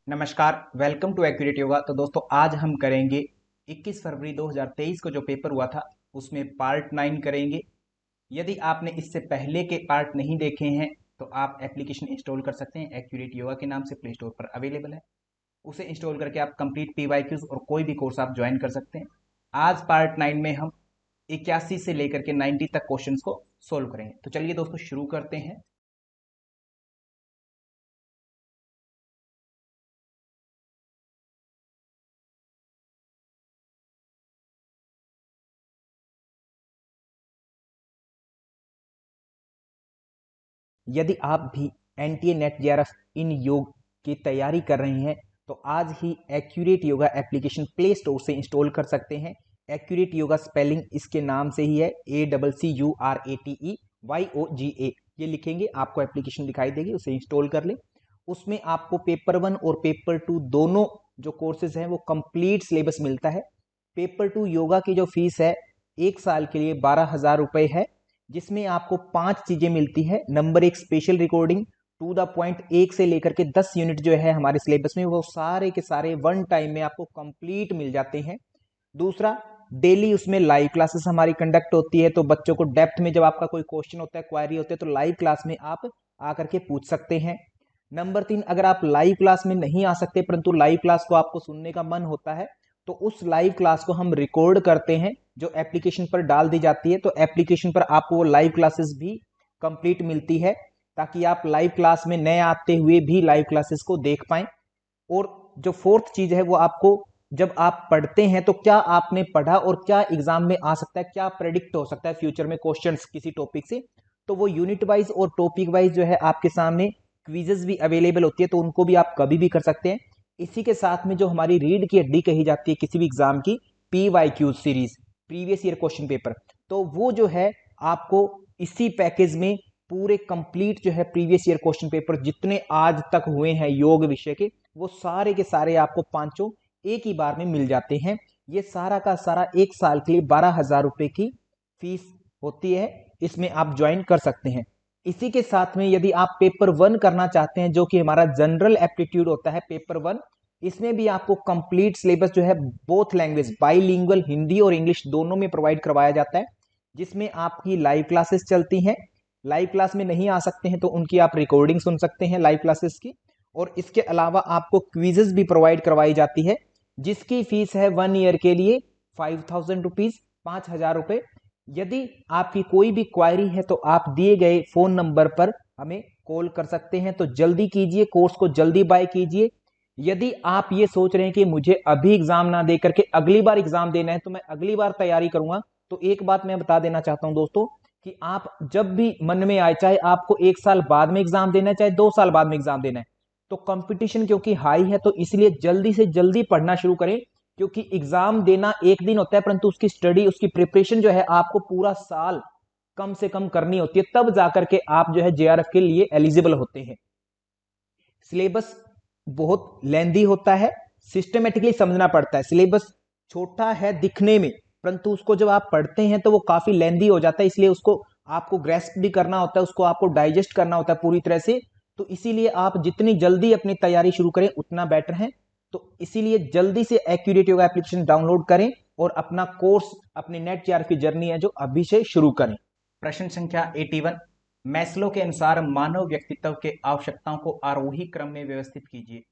नमस्कार, welcome to accurate yoga. तो दोस्तों आज हम करेंगे 21 फरवरी 2023 को जो पेपर हुआ था उसमें पार्ट 9 करेंगे। यदि आपने इससे पहले के पार्ट नहीं देखे हैं तो आप एप्लीकेशन इंस्टॉल कर सकते हैं। एक्यूरेट योगा के नाम से प्ले स्टोर पर अवेलेबल है। उसे इंस्टॉल करके आप कंप्लीट पीवाईक्यूज और कोई भी कोर्स आप ज्वाइन कर सकते हैं। आज पार्ट 9 में हम 81 से लेकर के 90 तक क्वेश्चंस को सोल्व करेंगे। तो चलिए दोस्तों शुरू करते हैं। यदि आप भी एनटीए नेट जेआरएफ इन योग की तैयारी कर रहे हैं तो आज ही accurate yoga application Play Store से इंस्टॉल कर सकते हैं। एक्यूरेट योगा स्पेलिंग इसके नाम से ही है, ACCURATEYOGA। ये लिखेंगे आपको एप्लीकेशन दिखाई देगी, उसे इंस्टॉल कर लें। उसमें आपको पेपर 1 और पेपर 2 दोनों जो कोर्सेज हैं वो कंप्लीट सिलेबस मिलता है। पेपर 2 योगा की जो फीस है 1 साल के लिए 12,000 रुपये है, जिसमें आपको 5 चीजें मिलती है। Number 1 special recording to the point, 1 से लेकर के 10 यूनिट जो है हमारे सिलेबस में वो सारे के सारे वन टाइम में आपको कंप्लीट मिल जाते हैं। दूसरा, डेली उसमें लाइव क्लासेस हमारी कंडक्ट होती है, तो बच्चों को डेप्थ में जब आपका कोई क्वेश्चन होता है, क्वायरी होती है, तो लाइव क्लास में आप आकर के पूछ सकते हैं। नंबर 3, अगर आप लाइव क्लास में नहीं आ सकते परंतु लाइव क्लास को आपको सुनने का मन होता है तो उस लाइव क्लास को हम रिकॉर्ड करते हैं जो एप्लीकेशन पर डाल दी जाती है। तो एप्लीकेशन पर आपको वो लाइव क्लासेस भी कंप्लीट मिलती है ताकि आप लाइव क्लास में नए आते हुए भी लाइव क्लासेस को देख पाएं। और जो फोर्थ चीज है वो आपको, जब आप पढ़ते हैं तो क्या आपने पढ़ा और क्या एग्जाम में आ सकता है, क्या प्रेडिक्ट हो सकता है फ्यूचर में क्वेश्चंस किसी टॉपिक से, तो वो यूनिट वाइज और टॉपिक वाइज जो है आपके सामने क्विजेस भी अवेलेबल होती है, तो उनको भी आप कभी भी कर सकते हैं। इसी के साथ में जो हमारी रीढ़ की हड्डी कही जाती है किसी भी एग्जाम की, PYQ series, previous year question paper, तो वो जो है आपको इसी पैकेज में पूरे कंप्लीट जो है प्रीवियस ईयर क्वेश्चन पेपर जितने आज तक हुए हैं योग विषय के, वो सारे के सारे आपको पांचों एक ही बार में मिल जाते हैं। ये सारा का सारा 1 साल के लिए 12,000 रुपए की फीस होती है, इसमें आप ज्वाइन कर सकते हैं। इसी के साथ में यदि आप पेपर 1 करना चाहते हैं जो कि हमारा जनरल एप्टीट्यूड होता है पेपर 1, इसमें भी आपको कंप्लीट सिलेबस जो है बोथ लैंग्वेज बाईलिंगुअल हिंदी और इंग्लिश दोनों में प्रोवाइड करवाया जाता है, जिसमें आपकी लाइव क्लासेस चलती हैं। लाइव क्लास में नहीं आ सकते हैं तो उनकी आप रिकॉर्डिंग सुन सकते हैं लाइव क्लासेस की। और इसके अलावा आपको क्विजेस भी प्रोवाइड करवाई जाती है जिसकी फीस है 1 ईयर के लिए 5,000 रुपीज, 5,000 रुपए। यदि आपकी कोई भी क्वायरी है तो आप दिए गए फोन नंबर पर हमें कॉल कर सकते हैं। तो जल्दी कीजिए, कोर्स को जल्दी बाय कीजिए। यदि आप ये सोच रहे हैं कि मुझे अभी एग्जाम ना दे करके अगली बार एग्जाम देना है तो मैं अगली बार तैयारी करूंगा, तो एक बात मैं बता देना चाहता हूं दोस्तों कि आप जब भी मन में आए, चाहे आपको 1 साल बाद में एग्जाम देना है चाहे 2 साल बाद में एग्जाम देना है, तो कंपटीशन क्योंकि हाई है तो इसलिए जल्दी से जल्दी पढ़ना शुरू करें। क्योंकि एग्जाम देना एक दिन होता है परंतु उसकी स्टडी, उसकी प्रिपरेशन जो है आपको पूरा साल कम से कम करनी होती है, तब जाकर के आप जो है जेआरएफ के लिए एलिजिबल होते हैं। सिलेबस बहुत लेंदी होता है, सिस्टमेटिकली समझना पड़ता है। सिलेबस छोटा है दिखने में परंतु उसको जब आप पढ़ते हैं तो वो काफी लेंदी हो जाता है, इसलिए उसको आपको ग्रेस्प भी करना होता है, उसको आपको डाइजेस्ट करना होता है पूरी तरह से। तो इसीलिए आप जितनी जल्दी अपनी तैयारी शुरू करें उतना बेटर है। तो इसीलिए जल्दी से एक्यूरेट योगा एप्लीकेशन डाउनलोड करें और अपना कोर्स, अपनी नेट जेआरएफ की जर्नी है जो अभी से शुरू करें। प्रश्न संख्या 81, मैस्लो के अनुसार मानव व्यक्तित्व के आवश्यकताओं को आरोही क्रम में व्यवस्थित कीजिए।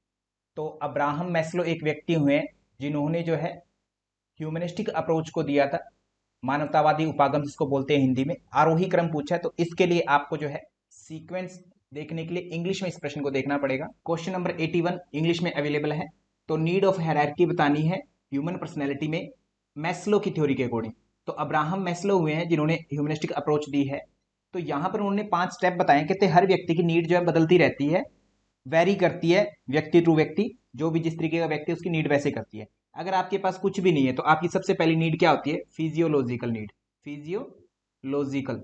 तो अब्राहम मैस्लो एक व्यक्ति हुए जिन्होंने जो है ह्यूमनिस्टिक अप्रोच को दिया था, मानवतावादी उपागम जिसको बोलते हैं हिंदी में। आरोही क्रम पूछा है तो इसके लिए आपको जो है सीक्वेंस देखने के लिए इंग्लिश में इस प्रश्न को देखना पड़ेगा। क्वेश्चन नंबर 81 इंग्लिश में अवेलेबल है। तो नीड ऑफ हायरार्की बतानी है ह्यूमन पर्सनैलिटी में मैस्लो की थ्योरी के अकॉर्डिंग। तो अब्राहम मैस्लो हुए हैं जिन्होंने ह्यूमनिस्टिक अप्रोच दी है। तो यहाँ पर उन्होंने 5 स्टेप बताए, कहते हर व्यक्ति की नीड जो है बदलती रहती है, वेरी करती है व्यक्ति टू व्यक्ति, जो भी जिस तरीके का व्यक्ति है उसकी नीड वैसे करती है। अगर आपके पास कुछ भी नहीं है तो आपकी सबसे पहली नीड क्या होती है? Physiological need, physiological.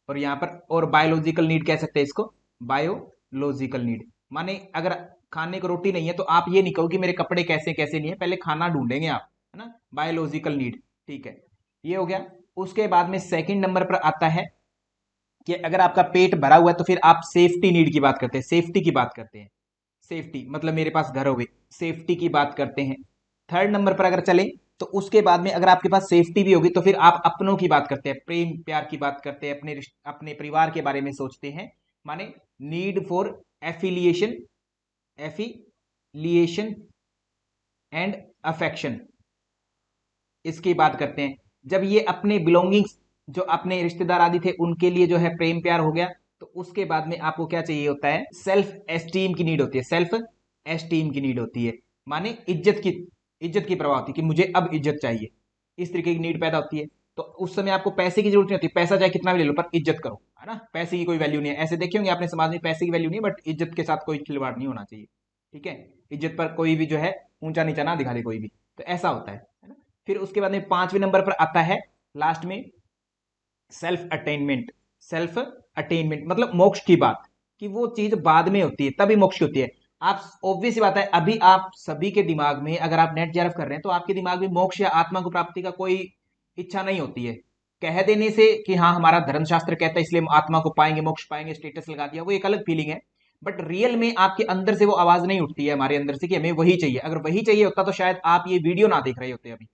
और यहाँ पर और बायोलॉजिकल नीड कह सकते हैं इसको, बायोलॉजिकल नीड। माने अगर खाने को रोटी नहीं है तो आप ये नहीं कहो कि मेरे कपड़े कैसे कैसे नहीं है, पहले खाना ढूंढेंगे आप, है ना। बायोलॉजिकल नीड, ठीक है, ये हो गया। उसके बाद में सेकंड नंबर पर आता है कि अगर आपका पेट भरा हुआ है तो फिर आप सेफ्टी नीड की बात करते हैं, सेफ्टी की बात करते हैं। सेफ्टी, मतलब मेरे पास घर हो गई, सेफ्टी की बात करते हैं। थर्ड नंबर पर अगर चले तो उसके बाद में अगर आपके पास सेफ्टी भी होगी तो फिर आप अपनों की बात करते हैं, प्रेम प्यार की बात करते हैं, अपने परिवार के बारे में सोचते हैं, माने need for affiliation, affiliation and affection, इसकी बात करते हैं। जब ये अपने बिलोंगिंग्स, जो अपने रिश्तेदार आदि थे उनके लिए जो है प्रेम प्यार हो गया, तो उसके बाद में आपको क्या चाहिए होता है, सेल्फ एस्टीम की नीड होती है, सेल्फ एस्टीम की नीड होती है, माने इज्जत की परवाह होती है कि मुझे अब इज्जत चाहिए, इस तरीके की नीड पैदा होती है। तो उस समय आपको पैसे की जरूरत नहीं होती, पैसा चाहे कितना भी ले लो पर इज्जत करो, है ना, पैसे की कोई वैल्यू नहीं है। ऐसे देखे होंगे आपने समाज में, पैसे की वैल्यू नहीं है बट इज्जत के साथ कोई खिलवाड़ नहीं होना चाहिए, ठीक है, इज्जत पर कोई भी जो है ऊंचा नीचा ना दिखा दे कोई भी, तो ऐसा होता है ना। फिर उसके बाद में पांचवें नंबर पर आता है लास्ट में सेल्फ अटेनमेंट, सेल्फ अटेनमेंट मतलब मोक्ष की बात, कि वो चीज बाद में होती है तभी मोक्ष की होती है। आप ऑब्वियस बात है, अभी आप सभी के दिमाग में अगर आप नेट जेआरएफ कर रहे हैं तो आपके दिमाग में मोक्ष या आत्मा को प्राप्ति का कोई इच्छा नहीं होती है। कह देने से कि हाँ हमारा धर्मशास्त्र कहता है इसलिए हम आत्मा को पाएंगे, मोक्ष पाएंगे, स्टेटस लगा दिया, वो एक अलग फीलिंग है। बट रियल में आपके अंदर से वो आवाज नहीं उठती है हमारे अंदर से कि हमें वही चाहिए। अगर वही चाहिए होता तो शायद आप ये वीडियो ना देख रहे होते अभी।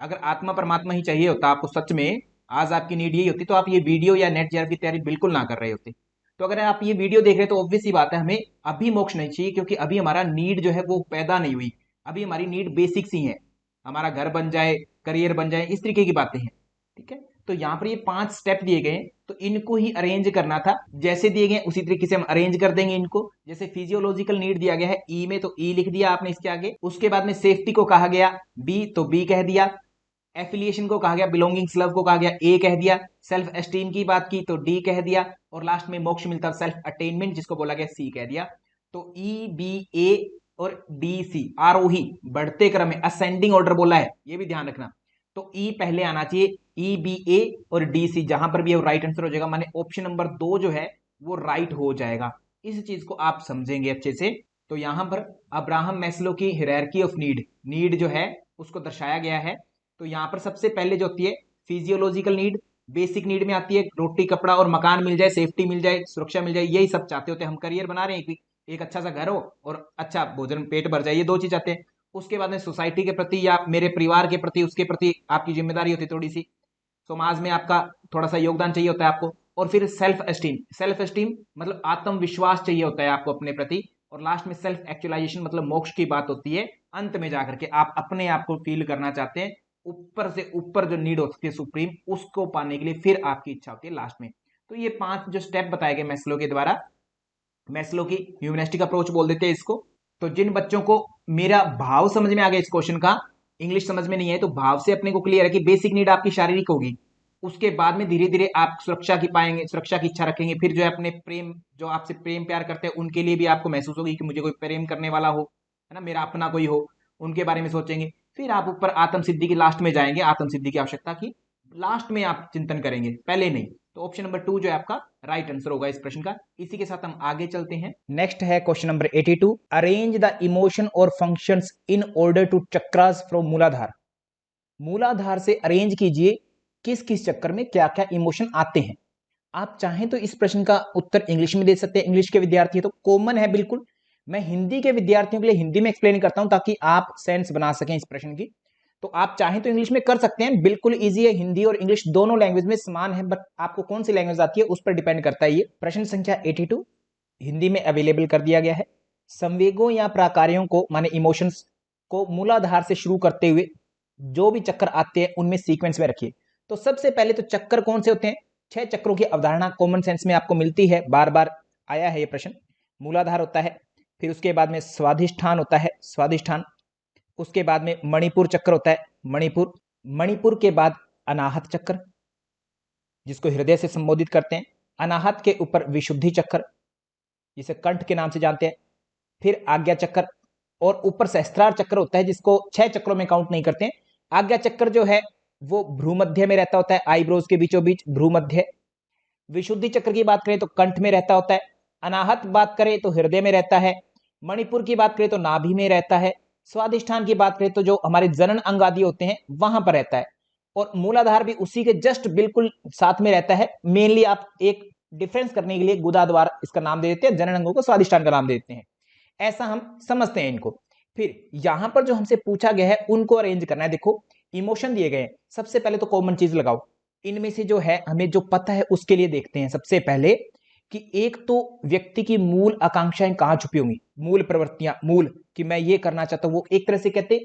अगर आत्मा परमात्मा ही चाहिए होता आपको सच में, आज आपकी नीड यही होती तो आप ये वीडियो या नेट जेआरएफ की तैयारी बिल्कुल ना कर रहे होते। तो अगर आप ये वीडियो देख रहे हैं तो ऑब्वियस सी बात है हमें अभी मोक्ष नहीं चाहिए, क्योंकि अभी हमारा नीड जो है वो पैदा नहीं हुई। अभी हमारी नीड बेसिक्स ही है, हमारा घर बन जाए, करियर बन जाए, इस तरीके की बातें हैं, ठीक है। तो यहाँ पर ये 5 स्टेप दिए गए हैं, तो इनको ही अरेंज करना था, जैसे दिए गए उसी तरीके से हम अरेंज कर देंगे इनको। जैसे फिजियोलॉजिकल नीड दिया गया है ई में, तो ई लिख दिया आपने इसके आगे। उसके बाद में सेफ्टी को कहा गया बी, तो बी कह दिया। एफिलिएशन को कहा गया, बिलोंगिंग्स लव को कहा गया, ए कह दिया। सेल्फ एस्टीम की बात की तो डी कह दिया, और लास्ट में मोक्ष मिलता सेल्फ अटेनमेंट जिसको बोला गया सी कह दिया। तो ई बी ए और डी सी आरोही बढ़ते क्रम में, असेंडिंग ऑर्डर बोला है, ये भी ध्यान रखना। तो ई पहले आना चाहिए, ई बी ए और डी सी जहां पर भी है वो राइट आंसर हो जाएगा, माने ऑप्शन नंबर 2 जो है वो राइट हो जाएगा। इस चीज को आप समझेंगे अच्छे से। तो यहां पर अब्राहम मैस्लो की हायरार्की ऑफ नीड, नीड जो है उसको दर्शाया गया है। तो यहां पर सबसे पहले जो होती है फिजियोलॉजिकल नीड, बेसिक नीड में आती है रोटी कपड़ा और मकान मिल जाए, सेफ्टी मिल जाए, सुरक्षा मिल जाए, यही सब चाहते होते हैं। हम करियर बना रहे हैं, एक अच्छा सा घर हो और अच्छा भोजन पेट भर जाए, ये 2 चीज चाहते हैं। उसके बाद में सोसाइटी के प्रति या मेरे परिवार के प्रति, उसके प्रति आपकी जिम्मेदारी होती है थोड़ी सी, समाज में आपका थोड़ा सा योगदान चाहिए होता है आपको। और फिर सेल्फ एस्टीम, सेल्फ एस्टीम मतलब आत्मविश्वास चाहिए होता है आपको अपने प्रति। और लास्ट में सेल्फ एक्चुअलाइजेशन मतलब मोक्ष की बात होती है, अंत में जाकर के आप अपने आप को फील करना चाहते हैं, ऊपर से ऊपर जो नीड होती है सुप्रीम, उसको पाने के लिए फिर आपकी इच्छा होती है लास्ट में। तो ये 5 जो स्टेप बताए गए मैस्लो के द्वारा, मैस्लो की ह्यूमनिस्टिक अप्रोच बोल देते हैं इसको। तो जिन बच्चों को मेरा भाव समझ में आ गया इस क्वेश्चन का, इंग्लिश समझ में नहीं है तो भाव से अपने को क्लियर है कि बेसिक नीड आपकी शारीरिक होगी, उसके बाद में धीरे धीरे आप सुरक्षा की पाएंगे, सुरक्षा की इच्छा रखेंगे, फिर जो है अपने प्रेम, जो आपसे प्रेम प्यार करते हैं उनके लिए भी आपको महसूस होगी कि मुझे कोई प्रेम करने वाला हो, है ना, मेरा अपना कोई हो, उनके बारे में सोचेंगे। फिर आप ऊपर आत्म सिद्धि की लास्ट में जाएंगे, आत्म सिद्धि की आवश्यकता की लास्ट में आप चिंतन करेंगे, पहले नहीं। तो ऑप्शन नंबर 2 जो है आपका राइट आंसर होगा इस प्रश्न का। इसी के साथ हम आगे चलते हैं। नेक्स्ट है question number 82, arrange the emotion और functions in order to chakras from Muladhara. Muladhara से अरेंज कीजिए किस किस चक्कर में क्या क्या इमोशन आते हैं। आप चाहें तो इस प्रश्न का उत्तर इंग्लिश में दे सकते हैं, इंग्लिश के विद्यार्थी तो कॉमन है बिल्कुल। मैं हिंदी के विद्यार्थियों के लिए हिंदी में एक्सप्लेन करता हूं ताकि आप सेंस बना सकें इस प्रश्न की। तो आप चाहें तो इंग्लिश में कर सकते हैं, बिल्कुल इजी है, हिंदी और इंग्लिश दोनों लैंग्वेज में समान है, बट आपको कौन सी लैंग्वेज आती है उस पर डिपेंड करता है। ये प्रश्न संख्या 82 हिंदी में अवेलेबल कर दिया गया है। संवेगों या प्राकार्यों को माने इमोशंस को मूलाधार से शुरू करते हुए जो भी चक्कर आते हैं उनमें सीक्वेंस में रखिए। तो सबसे पहले तो चक्कर कौन से होते हैं, 6 चक्रों की अवधारणा कॉमन सेंस में आपको मिलती है, बार बार आया है ये प्रश्न। मूलाधार होता है, फिर उसके बाद में स्वाधिष्ठान होता है, स्वाधिष्ठान, उसके बाद में मणिपुर चक्र होता है, मणिपुर, मणिपुर के बाद अनाहत चक्र जिसको हृदय से संबोधित करते हैं, अनाहत के ऊपर विशुद्धि चक्र जिसे कंठ के नाम से जानते हैं, फिर आज्ञा चक्र, और ऊपर सहस्त्रार चक्र होता है जिसको 6 चक्रों में काउंट नहीं करते हैं। आज्ञा चक्र जो है वो भ्रूमध्य में रहता होता है, आईब्रोज के बीचों बीच भ्रूमध्य। विशुद्धि चक्र की बात करें तो कंठ में रहता होता है, अनाहत बात करें तो हृदय में रहता है, मणिपुर की बात करें तो नाभि में रहता है, स्वाधिष्ठान की बात करें तो जो हमारे जनन अंग आदि होते हैं वहां पर रहता है, और मूलाधार भी उसी के जस्ट बिल्कुल साथ में रहता है। मेनली आप एक डिफरेंस करने के लिए गुदा द्वार इसका नाम दे देते हैं, जनन अंगों को स्वाधिष्ठान का नाम दे देते हैं। ऐसा हम समझते हैं इनको। फिर यहां पर जो हमसे पूछा गया है उनको अरेंज करना है। देखो इमोशन दिए गए हैं, सबसे पहले तो कॉमन चीज लगाओ। इनमें से जो है हमें जो पता है उसके लिए देखते हैं सबसे पहले कि एक तो व्यक्ति की मूल आकांक्षाएं कहां छुपी होंगी, मूल प्रवृत्तियां, मूल कि मैं ये करना चाहता हूं, वो एक तरह से कहते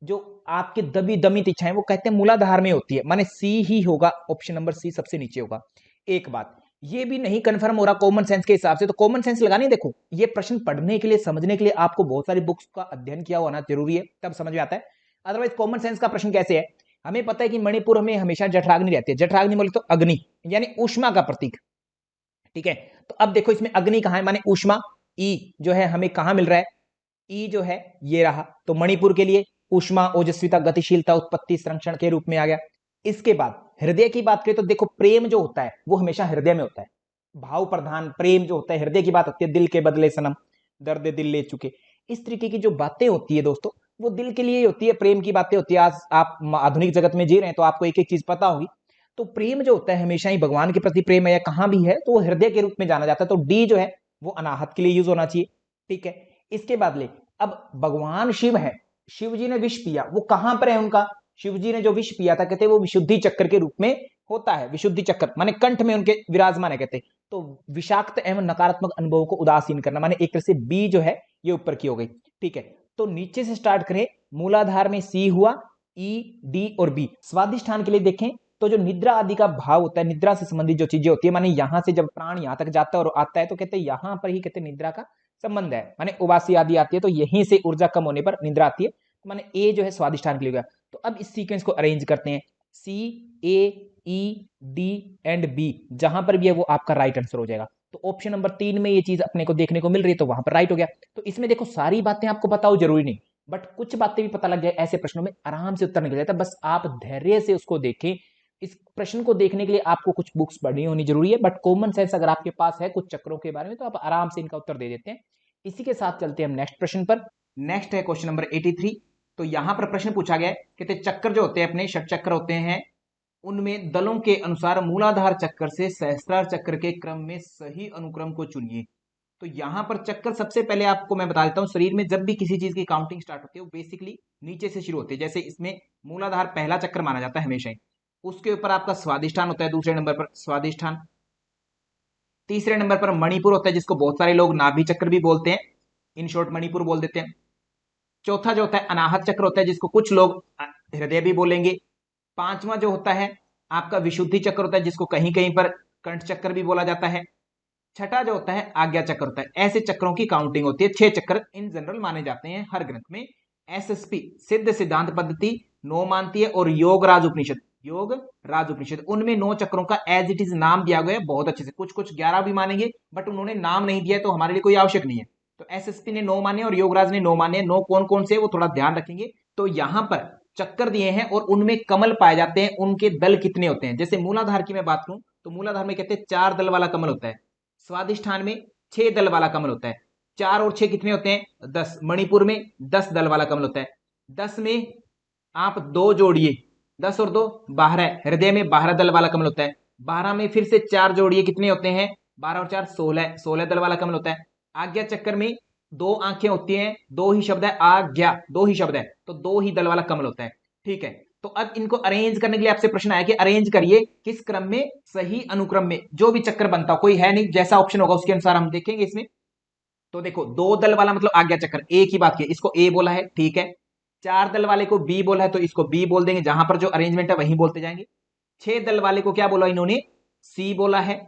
जो आपके दबी दमित इच्छाएं वो कहते हैं मूलाधार में होती है, माने सी ही होगा, ऑप्शन नंबर सी सबसे नीचे होगा। एक बात ये भी नहीं कंफर्म हो रहा कॉमन सेंस के हिसाब से, तो कॉमन सेंस लगानी। देखो ये प्रश्न पढ़ने के लिए, समझने के लिए आपको बहुत सारी बुक्स का अध्ययन किया होना जरूरी है, तब समझ में आता है। अदरवाइज कॉमन सेंस का प्रश्न कैसे है, हमें पता है कि मणिपुर में हमेशा जठराग्नि रहती है, जठराग्नि बोले तो अग्नि यानी ऊष्मा का प्रतीक, ठीक है। तो अब देखो इसमें अग्नि कहां है, माने ऊष्मा, ई जो है हमें कहां मिल रहा है, ई जो है ये रहा, तो मणिपुर के लिए ऊष्मा, ओजस्विता, गतिशीलता, उत्पत्ति, संरक्षण के रूप में आ गया। इसके बाद हृदय की बात करें तो देखो प्रेम जो होता है वो हमेशा हृदय में होता है, भाव प्रधान प्रेम जो होता है, हृदय की बात होती है, दिल के बदले सनम, दर्द दिल ले चुके, इस तरीके की जो बातें होती है दोस्तों वो दिल के लिए ही होती है, प्रेम की बातें होती है। आज आप आधुनिक जगत में जी रहे हैं तो आपको एक एक चीज पता होगी, तो प्रेम जो होता है हमेशा ही भगवान के प्रति प्रेम है या कहां भी है तो वो हृदय के रूप में जाना जाता है, तो डी जो है वो अनाहत के लिए यूज होना चाहिए, ठीक है। इसके बाद ले, अब भगवान शिव है, शिव जी ने विष पिया, वो कहां पर है उनका, शिव जी ने जो विष पिया था कहते वो विशुद्धि चक्र के रूप में होता है, विशुद्धि चक्र माने कंठ में उनके विराजमान है कहते। तो विषाक्त एवं नकारात्मक अनुभवों को उदासीन करना, माने एक तरह से बी जो है ये ऊपर की हो गई, ठीक है। तो नीचे से स्टार्ट करें, मूलाधार में सी हुआ, ई डी और बी। स्वादिष्ठान के लिए देखें तो जो निद्रा आदि का भाव होता है, निद्रा से संबंधित जो चीजें होती है, माने यहां से जब प्राण यहां तक जाता है और आता है तो कहते हैं यहां पर ही कहते हैं निद्रा का संबंध है, माने उबासी आदि आती है तो यहीं से ऊर्जा कम होने पर निद्रा आती है, माने ए जो है स्वादिष्ठान के लिए गया। तो अब इस सीक्वेंस को अरेंज करते हैं, सी ए ई डी एंड बी, जहां पर भी है वो आपका राइट आंसर हो जाएगा। तो ऑप्शन नंबर 3 में ये चीज अपने को देखने को मिल रही है तो वहां पर राइट हो गया। तो इसमें देखो सारी बातें आपको पता हो जरूरी नहीं, बट कुछ बातें भी पता लग जाए, ऐसे प्रश्नों में आराम से उत्तर निकल जाता है, बस आप धैर्य से उसको देखें। इस प्रश्न को देखने के लिए आपको कुछ बुक्स पढ़नी होनी जरूरी है, बट कॉमन सेंस अगर आपके पास है कुछ चक्रों के बारे में तो आप आराम से इनका उत्तर दे देते हैं। इसी के साथ चलते हैं हम नेक्स्ट प्रश्न पर। नेक्स्ट है क्वेश्चन नंबर 83। तो यहां पर प्रश्न पूछा गया है, कहते चक्र जो होते हैं अपने षट चक्र होते हैं, उनमें दलों के अनुसार मूलाधार चक्र से सहस्त्रार चक्र के क्रम में सही अनुक्रम को चुनिए। तो यहां पर चक्कर सबसे पहले आपको मैं बता देता हूं, शरीर में जब भी किसी चीज की काउंटिंग स्टार्ट होती है वो बेसिकली नीचे से शुरू होती है। जैसे इसमें मूलाधार पहला चक्र माना जाता है हमेशा ही, उसके ऊपर आपका स्वादिष्ठान होता है, दूसरे नंबर पर स्वादिष्ठान, तीसरे नंबर पर मणिपुर होता है जिसको बहुत सारे लोग नाभि चक्र भी बोलते हैं, इन शॉर्ट मणिपुर बोल देते हैं। चौथा जो होता है अनाहत चक्र होता है जिसको कुछ लोग हृदय भी बोलेंगे। पांचवा जो होता है आपका विशुद्धि चक्र होता है जिसको कहीं कहीं पर कंठ चक्र भी बोला जाता है। छठा जो होता है आज्ञा चक्र होता है। ऐसे चक्रों की काउंटिंग होती है, 6 चक्र इन जनरल माने जाते हैं हर ग्रंथ में। एसएसपी सिद्ध सिद्धांत पद्धति 9 मानती है, और योग राज उपनिषद, योग राज उपनिषद उनमें 9 चक्रों का एज इट इज नाम दिया गया है बहुत अच्छे से। कुछ कुछ 11 भी मानेंगे बट उन्होंने नाम नहीं दिया तो हमारे लिए कोई आवश्यक नहीं है। तो एसएसपी ने 9 माने और योगराज ने 9 माने। 9 कौन कौन से वो थोड़ा ध्यान रखेंगे। तो यहां पर चक्कर दिए हैं और उनमें कमल पाए जाते हैं, उनके दल कितने होते हैं। जैसे मूलाधार की मैं बात करूं तो मूलाधार में कहते हैं 4 दल वाला कमल होता है, स्वादिष्ठान में 6 दल वाला कमल होता है, 4 और 6 कितने होते हैं 10, मणिपुर में 10 दल वाला कमल होता है। 10 में आप 2 जोड़िए, 10 और 2 12, हृदय में 12 दल वाला कमल होता है। 12 में फिर से 4 जोड़िए, कितने होते हैं 12 और 4 16, 16 दल वाला कमल होता है। आज्ञा चक्कर में 2 आंखें होती हैं, 2 ही शब्द है, आज्ञा 2 ही शब्द है तो 2 ही दल वाला कमल होता है, ठीक है। तो अब इनको अरेंज करने के लिए आपसे प्रश्न आया कि अरेंज करिए किस क्रम में, सही अनुक्रम में जो भी चक्कर बनता हो, कोई है नहीं, जैसा ऑप्शन होगा उसके अनुसार हम देखेंगे इसमें। तो देखो 2 दल वाला मतलब आज्ञा चक्र, ए की बात की, इसको ए बोला है, ठीक है। 4 दल वाले को बी बोला है तो इसको बी बोल देंगे, जहां पर जो अरेंजमेंट है वहीं बोलते जाएंगे। 6 दल वाले को क्या बोला इन्होंने, सी बोला है,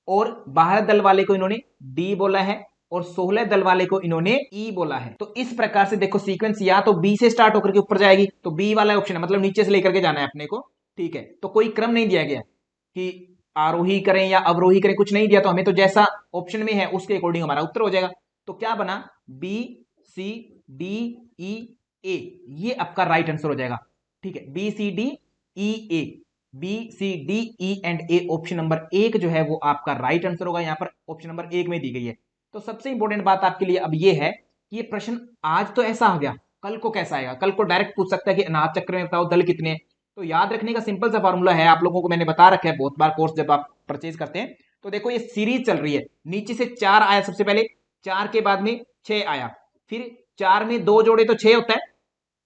और 12 दल वाले को इन्होंने डी बोला है, और 16 दल वाले को इन्होंने ई बोला है। तो इस प्रकार से देखो सीक्वेंस या तो बी से स्टार्ट होकर के ऊपर जाएगी, तो बी वाला ऑप्शन है, मतलब नीचे से लेकर के जाना है अपने को, ठीक है। तो कोई क्रम नहीं दिया गया कि आरोही करें या अवरोही करें, कुछ नहीं दिया, तो हमें तो जैसा ऑप्शन में है उसके अकॉर्डिंग हमारा उत्तर हो जाएगा। तो क्या बना, बी सी डी ई ए, ये आपका राइट आंसर हो जाएगा, ठीक है। B C D E A, B C D E and A, option number 1 जो है वो आपका राइट आंसर होगा, यहां पर ऑप्शन नंबर 1 में दी गई है। तो सबसे इंपॉर्टेंट बात आपके लिए अब ये है कि ये प्रश्न आज तो ऐसा आ गया, कल को कैसा आएगा। कल को डायरेक्ट पूछ सकता है कि अनाहत चक्र में बताओ दल कितने हैं। तो याद रखने का सिंपल सा फॉर्मूला है, आप लोगों को मैंने बता रखा है बहुत बार कोर्स जब आप परचेज करते हैं। तो देखो ये सीरीज चल रही है, नीचे से 4 आया सबसे पहले, 4 के बाद में 6 आया, फिर 4 में 2 जोड़े तो 6 होता है,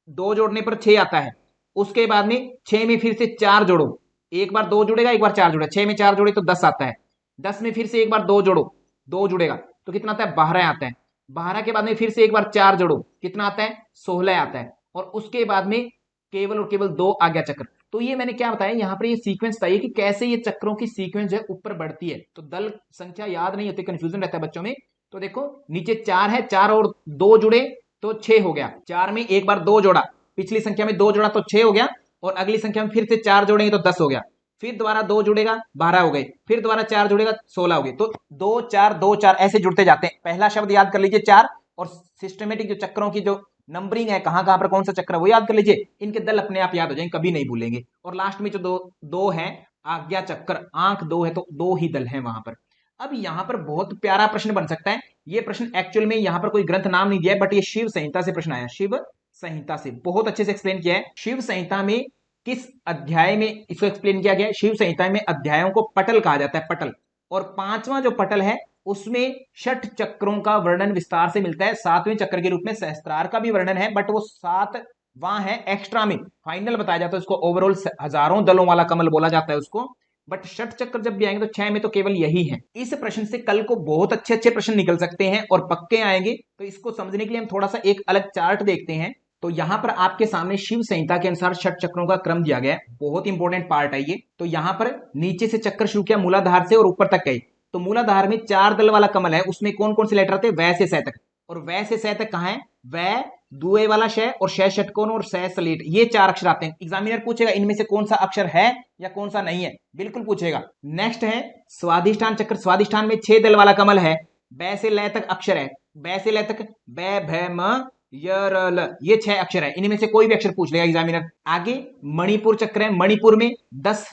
2 जोड़ने पर 6 आता है। उसके बाद में 6 में फिर से 4 जोड़ो, एक बार 2 जुड़ेगा, एक बार 4 जुड़ेगा, 6 में 4 जोड़े तो 10 आता है। 10 में फिर से एक बार 2 जोड़ो, 2 जुड़ेगा तो कितना आता है, 12 आता है। 12 के बाद में फिर से एक बार 4 जोड़ो, कितना आता है, 16 आता है। और उसके बाद में केवल और केवल 2 आज्ञा चक्र। तो ये मैंने क्या बताया, यहाँ पर ये सीक्वेंस बताइए कि कैसे ये चक्रों की सीक्वेंस जो है ऊपर बढ़ती है। तो दल संख्या याद नहीं होती, कंफ्यूजन रहता है बच्चों में। तो देखो नीचे 4 है, 4 और 2 जुड़े तो 6 हो गया। 4 में एक बार 2 जोड़ा, पिछली संख्या में 2 जोड़ा तो 6 हो गया, और अगली संख्या में फिर से 4 जोड़ेंगे तो 10 हो गया। फिर दोबारा 2 जुड़ेगा, 12 हो गए, फिर दोबारा 4 जुड़ेगा, 16 हो गए। तो 2 4 2 4 ऐसे जुड़ते जाते हैं। पहला शब्द याद कर लीजिए 4, और सिस्टमेटिक जो चक्रों की जो नंबरिंग है, कहां कहां पर कौन सा चक्र है वो याद कर लीजिए। इनके दल अपने आप याद हो जाएंगे, कभी नहीं भूलेंगे। और लास्ट में जो दो है आज्ञा चक्र, आंख 2 है तो 2 ही दल है वहां पर। अब यहां पर बहुत प्यारा प्रश्न बन सकता है। ये प्रश्न एक्चुअल में यहां पर कोई ग्रंथ नाम नहीं दिया है, बट ये शिव संहिता से प्रश्न आया। शिव संहिता से बहुत अच्छे से एक्सप्लेन किया है। शिव संहिता में किस अध्याय में इसको एक्सप्लेन किया गया है? शिव संहिता में अध्यायों को पटल कहा जाता है, पटल। और 5वां जो पटल है उसमें 6 चक्रों का वर्णन विस्तार से मिलता है। 7वें चक्र के रूप में सहस्त्रार का भी वर्णन है, बट वो 7 वहां है एक्स्ट्रा में, फाइनल बताया जाता है उसको। ओवरऑल हजारों दलों वाला कमल बोला जाता है उसको, बट 6 चक्र जब भी आएंगे तो 6 में तो केवल यही है। इस प्रश्न से कल को बहुत अच्छे अच्छे प्रश्न निकल सकते हैं और पक्के आएंगे। तो इसको समझने के लिए हम थोड़ा सा एक अलग चार्ट देखते हैं। तो यहां पर आपके सामने शिव संहिता के अनुसार 6 चक्रों का क्रम दिया गया है, बहुत इंपॉर्टेंट पार्ट है ये। तो यहां पर नीचे से चक्र शुरू किया मूलाधार से और ऊपर तक गए। तो मूलाधार में 4 दल वाला कमल है, उसमें कौन कौन से लेटर आते हैं, वै से सै तक। और वै से सै तक कहां है, वै दुए वाला शय और शय षटकोण और सै सलेट, ये 4 अक्षर आते हैं। एग्जामिनर पूछेगा इनमें से कौन सा अक्षर है या कौन सा नहीं है, बिल्कुल पूछेगा। नेक्स्ट है स्वादिष्ठान चक्र। स्वादिष्ठान में 6 दल वाला कमल है, बै से लय तक अक्षर है, बै से लय तक बै भै म य र ल, ये 6 अक्षर है। इनमें से कोई भी अक्षर पूछ लेगा एग्जामिनर। आगे मणिपुर चक्र है, मणिपुर में 10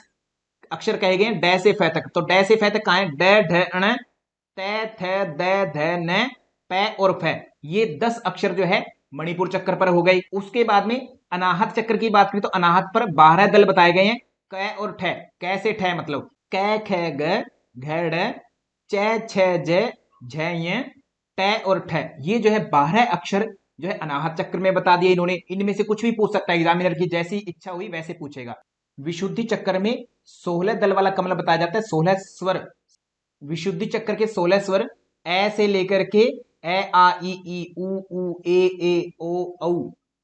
अक्षर कहे गए डै से फै तक। तो डै से फै तक कहां है, डै ढ ण तै थ दै ध न पै और फै, ये 10 अक्षर जो है मणिपुर चक्र पर हो गई। उसके बाद में अनाहत चक्र की बात करें तो अनाहत पर 12 दल बताए गए हैं, कै और ठै। कै से ठै मतलब कै ख ग घ ड़ चै छ ज झ य टै और ठै, ये जो है 12 अक्षर जो है अनाहत चक्र में बता दिए इन्होंने। इनमें से कुछ भी पूछ सकता है एग्जामिनर की जैसी इच्छा हुई वैसे पूछेगा। विशुद्धि चक्र में 16 दल वाला कमल बताया जाता है, 16 स्वर। विशुद्धि चक्र के 16 स्वर ए से लेकर के ए आ ई उ ए ओ औ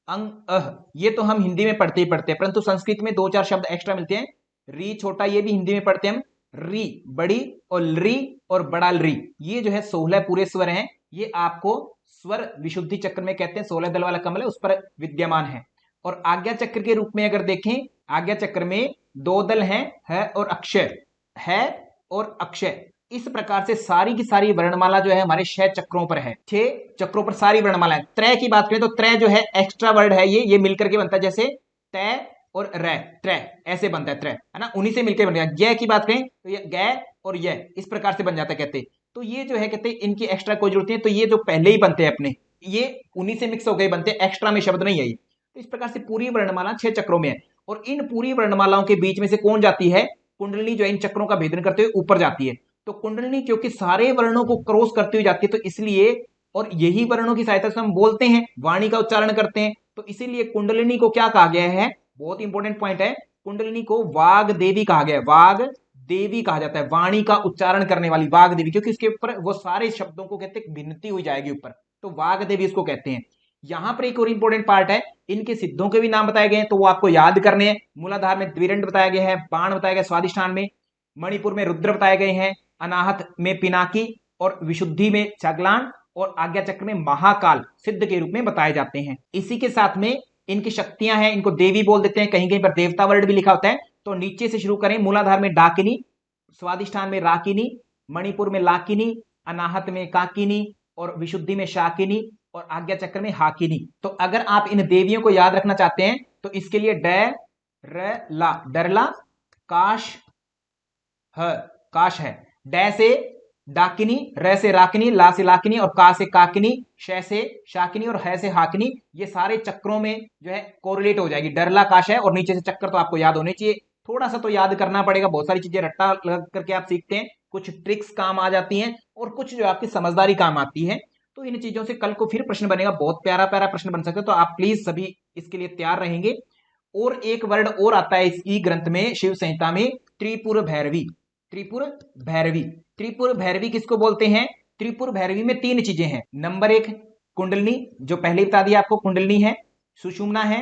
अंग अह, ये तो हम हिंदी में पढ़ते ही पढ़ते हैं, परंतु संस्कृत में 2-4 शब्द एक्स्ट्रा मिलते हैं। री छोटा, ये भी हिंदी में पढ़ते हैं हम। री बड़ी और री और बड़ा री, ये जो है 16 पूरे स्वर हैं। ये आपको स्वर विशुद्धि चक्र में कहते हैं, 16 दल वाला कमल है उस पर विद्यमान है। और आज्ञा चक्र के रूप में अगर देखें, आज्ञा चक्र में 2 दल हैं, है और अक्षय, है और अक्षय। इस प्रकार से सारी की सारी वर्णमाला जो है हमारे 6 चक्रों पर है। 6 चक्रों पर सारी वर्णमाला है। त्रय की बात करें तो त्रय जो है एक्स्ट्रा वर्ड है, ये मिलकर के बनता है, जैसे तय और रै, त्रय ऐसे बनता है त्रय, है ना, उन्हीं से मिलकर बनेगा। य की बात करें तो ये ग और य इस प्रकार से बन जाता है कहते। तो ये जो है कहते इनकी एक्स्ट्रा कोई जरूरत नहीं है, तो ये जो पहले ही बनते हैं अपने, ये उन्हीं से मिक्स हो गए बनते, एक्स्ट्रा में शब्द नहीं है ये। तो इस प्रकार से पूरी वर्णमाला 6 चक्रों में है। और इन पूरी वर्णमालाओं के बीच में से कौन जाती है, कुंडलिनी जो इन चक्रों का भेदन करते हुए ऊपर जाती है। तो कुंडलिनी क्योंकि सारे वर्णों को क्रॉस करती हुई जाती है, तो इसलिए, और यही वर्णों की सहायता से हम बोलते हैं, वाणी का उच्चारण करते हैं, तो इसीलिए कुंडलिनी को क्या कहा गया है, बहुत इंपॉर्टेंट पॉइंट है, कुंडलिनी को वाग देवी कहा गया है। वाग देवी कहा जाता है, वाणी का उच्चारण करने वाली वाग देवी, क्योंकि इसके ऊपर वो सारे शब्दों को कहते हैं भिन्नति हुई जाएगी ऊपर, तो वाग देवी इसको कहते हैं। यहां पर एक और इंपॉर्टेंट पार्ट है, इनके सिद्धों के भी नाम बताए गए हैं, तो वो आपको याद करने हैं। मूलाधार में द्विदंड बताया गया है, बाण बताया गया, स्वादिष्ठान में, मणिपुर में रुद्र बताए गए हैं, अनाहत में पिनाकी और विशुद्धि में छगलान और आज्ञा चक्र में महाकाल सिद्ध के रूप में बताए जाते हैं। इसी के साथ में इनकी शक्तियां हैं, इनको देवी बोल देते हैं, कहीं कहीं पर देवता वर्ड भी लिखा होता है। तो नीचे से शुरू करें, मूलाधार में डाकिनी, स्वादिष्ठान में राकिनी, मणिपुर में लाकिनी, अनाहत में काकिनी और विशुद्धि में शाकिनी और आज्ञा चक्र में हाकिनी। तो अगर आप इन देवियों को याद रखना चाहते हैं तो इसके लिए ड र ला, डरला, काश ह, काश है, ड से डाकिनी, र से राकिनी, ला से लाकिनी और का से काकिनी, श से शाकिनी और ह से हाकिनी, ये सारे चक्रों में जो है कोरिलेट हो जाएगी। डरला काश है और नीचे से चक्कर तो आपको याद होने चाहिए। थोड़ा सा तो याद करना पड़ेगा, बहुत सारी चीजें रट्टा लग करके आप सीखते हैं, कुछ ट्रिक्स काम आ जाती हैं और कुछ जो आपकी समझदारी काम आती है। तो इन चीजों से कल को फिर प्रश्न बनेगा, बहुत प्यारा प्यारा प्रश्न बन सकता है, तो आप प्लीज सभी इसके लिए तैयार रहेंगे। और एक वर्ड और आता है इस ई ग्रंथ में, शिव संहिता में, त्रिपुर भैरवी। त्रिपुर भैरवी, त्रिपुर भैरवी किसको बोलते हैं? त्रिपुर भैरवी में तीन चीजें हैं। नंबर एक कुंडलनी, जो पहले बता दिया आपको, कुंडलनी है, सुषुम्ना है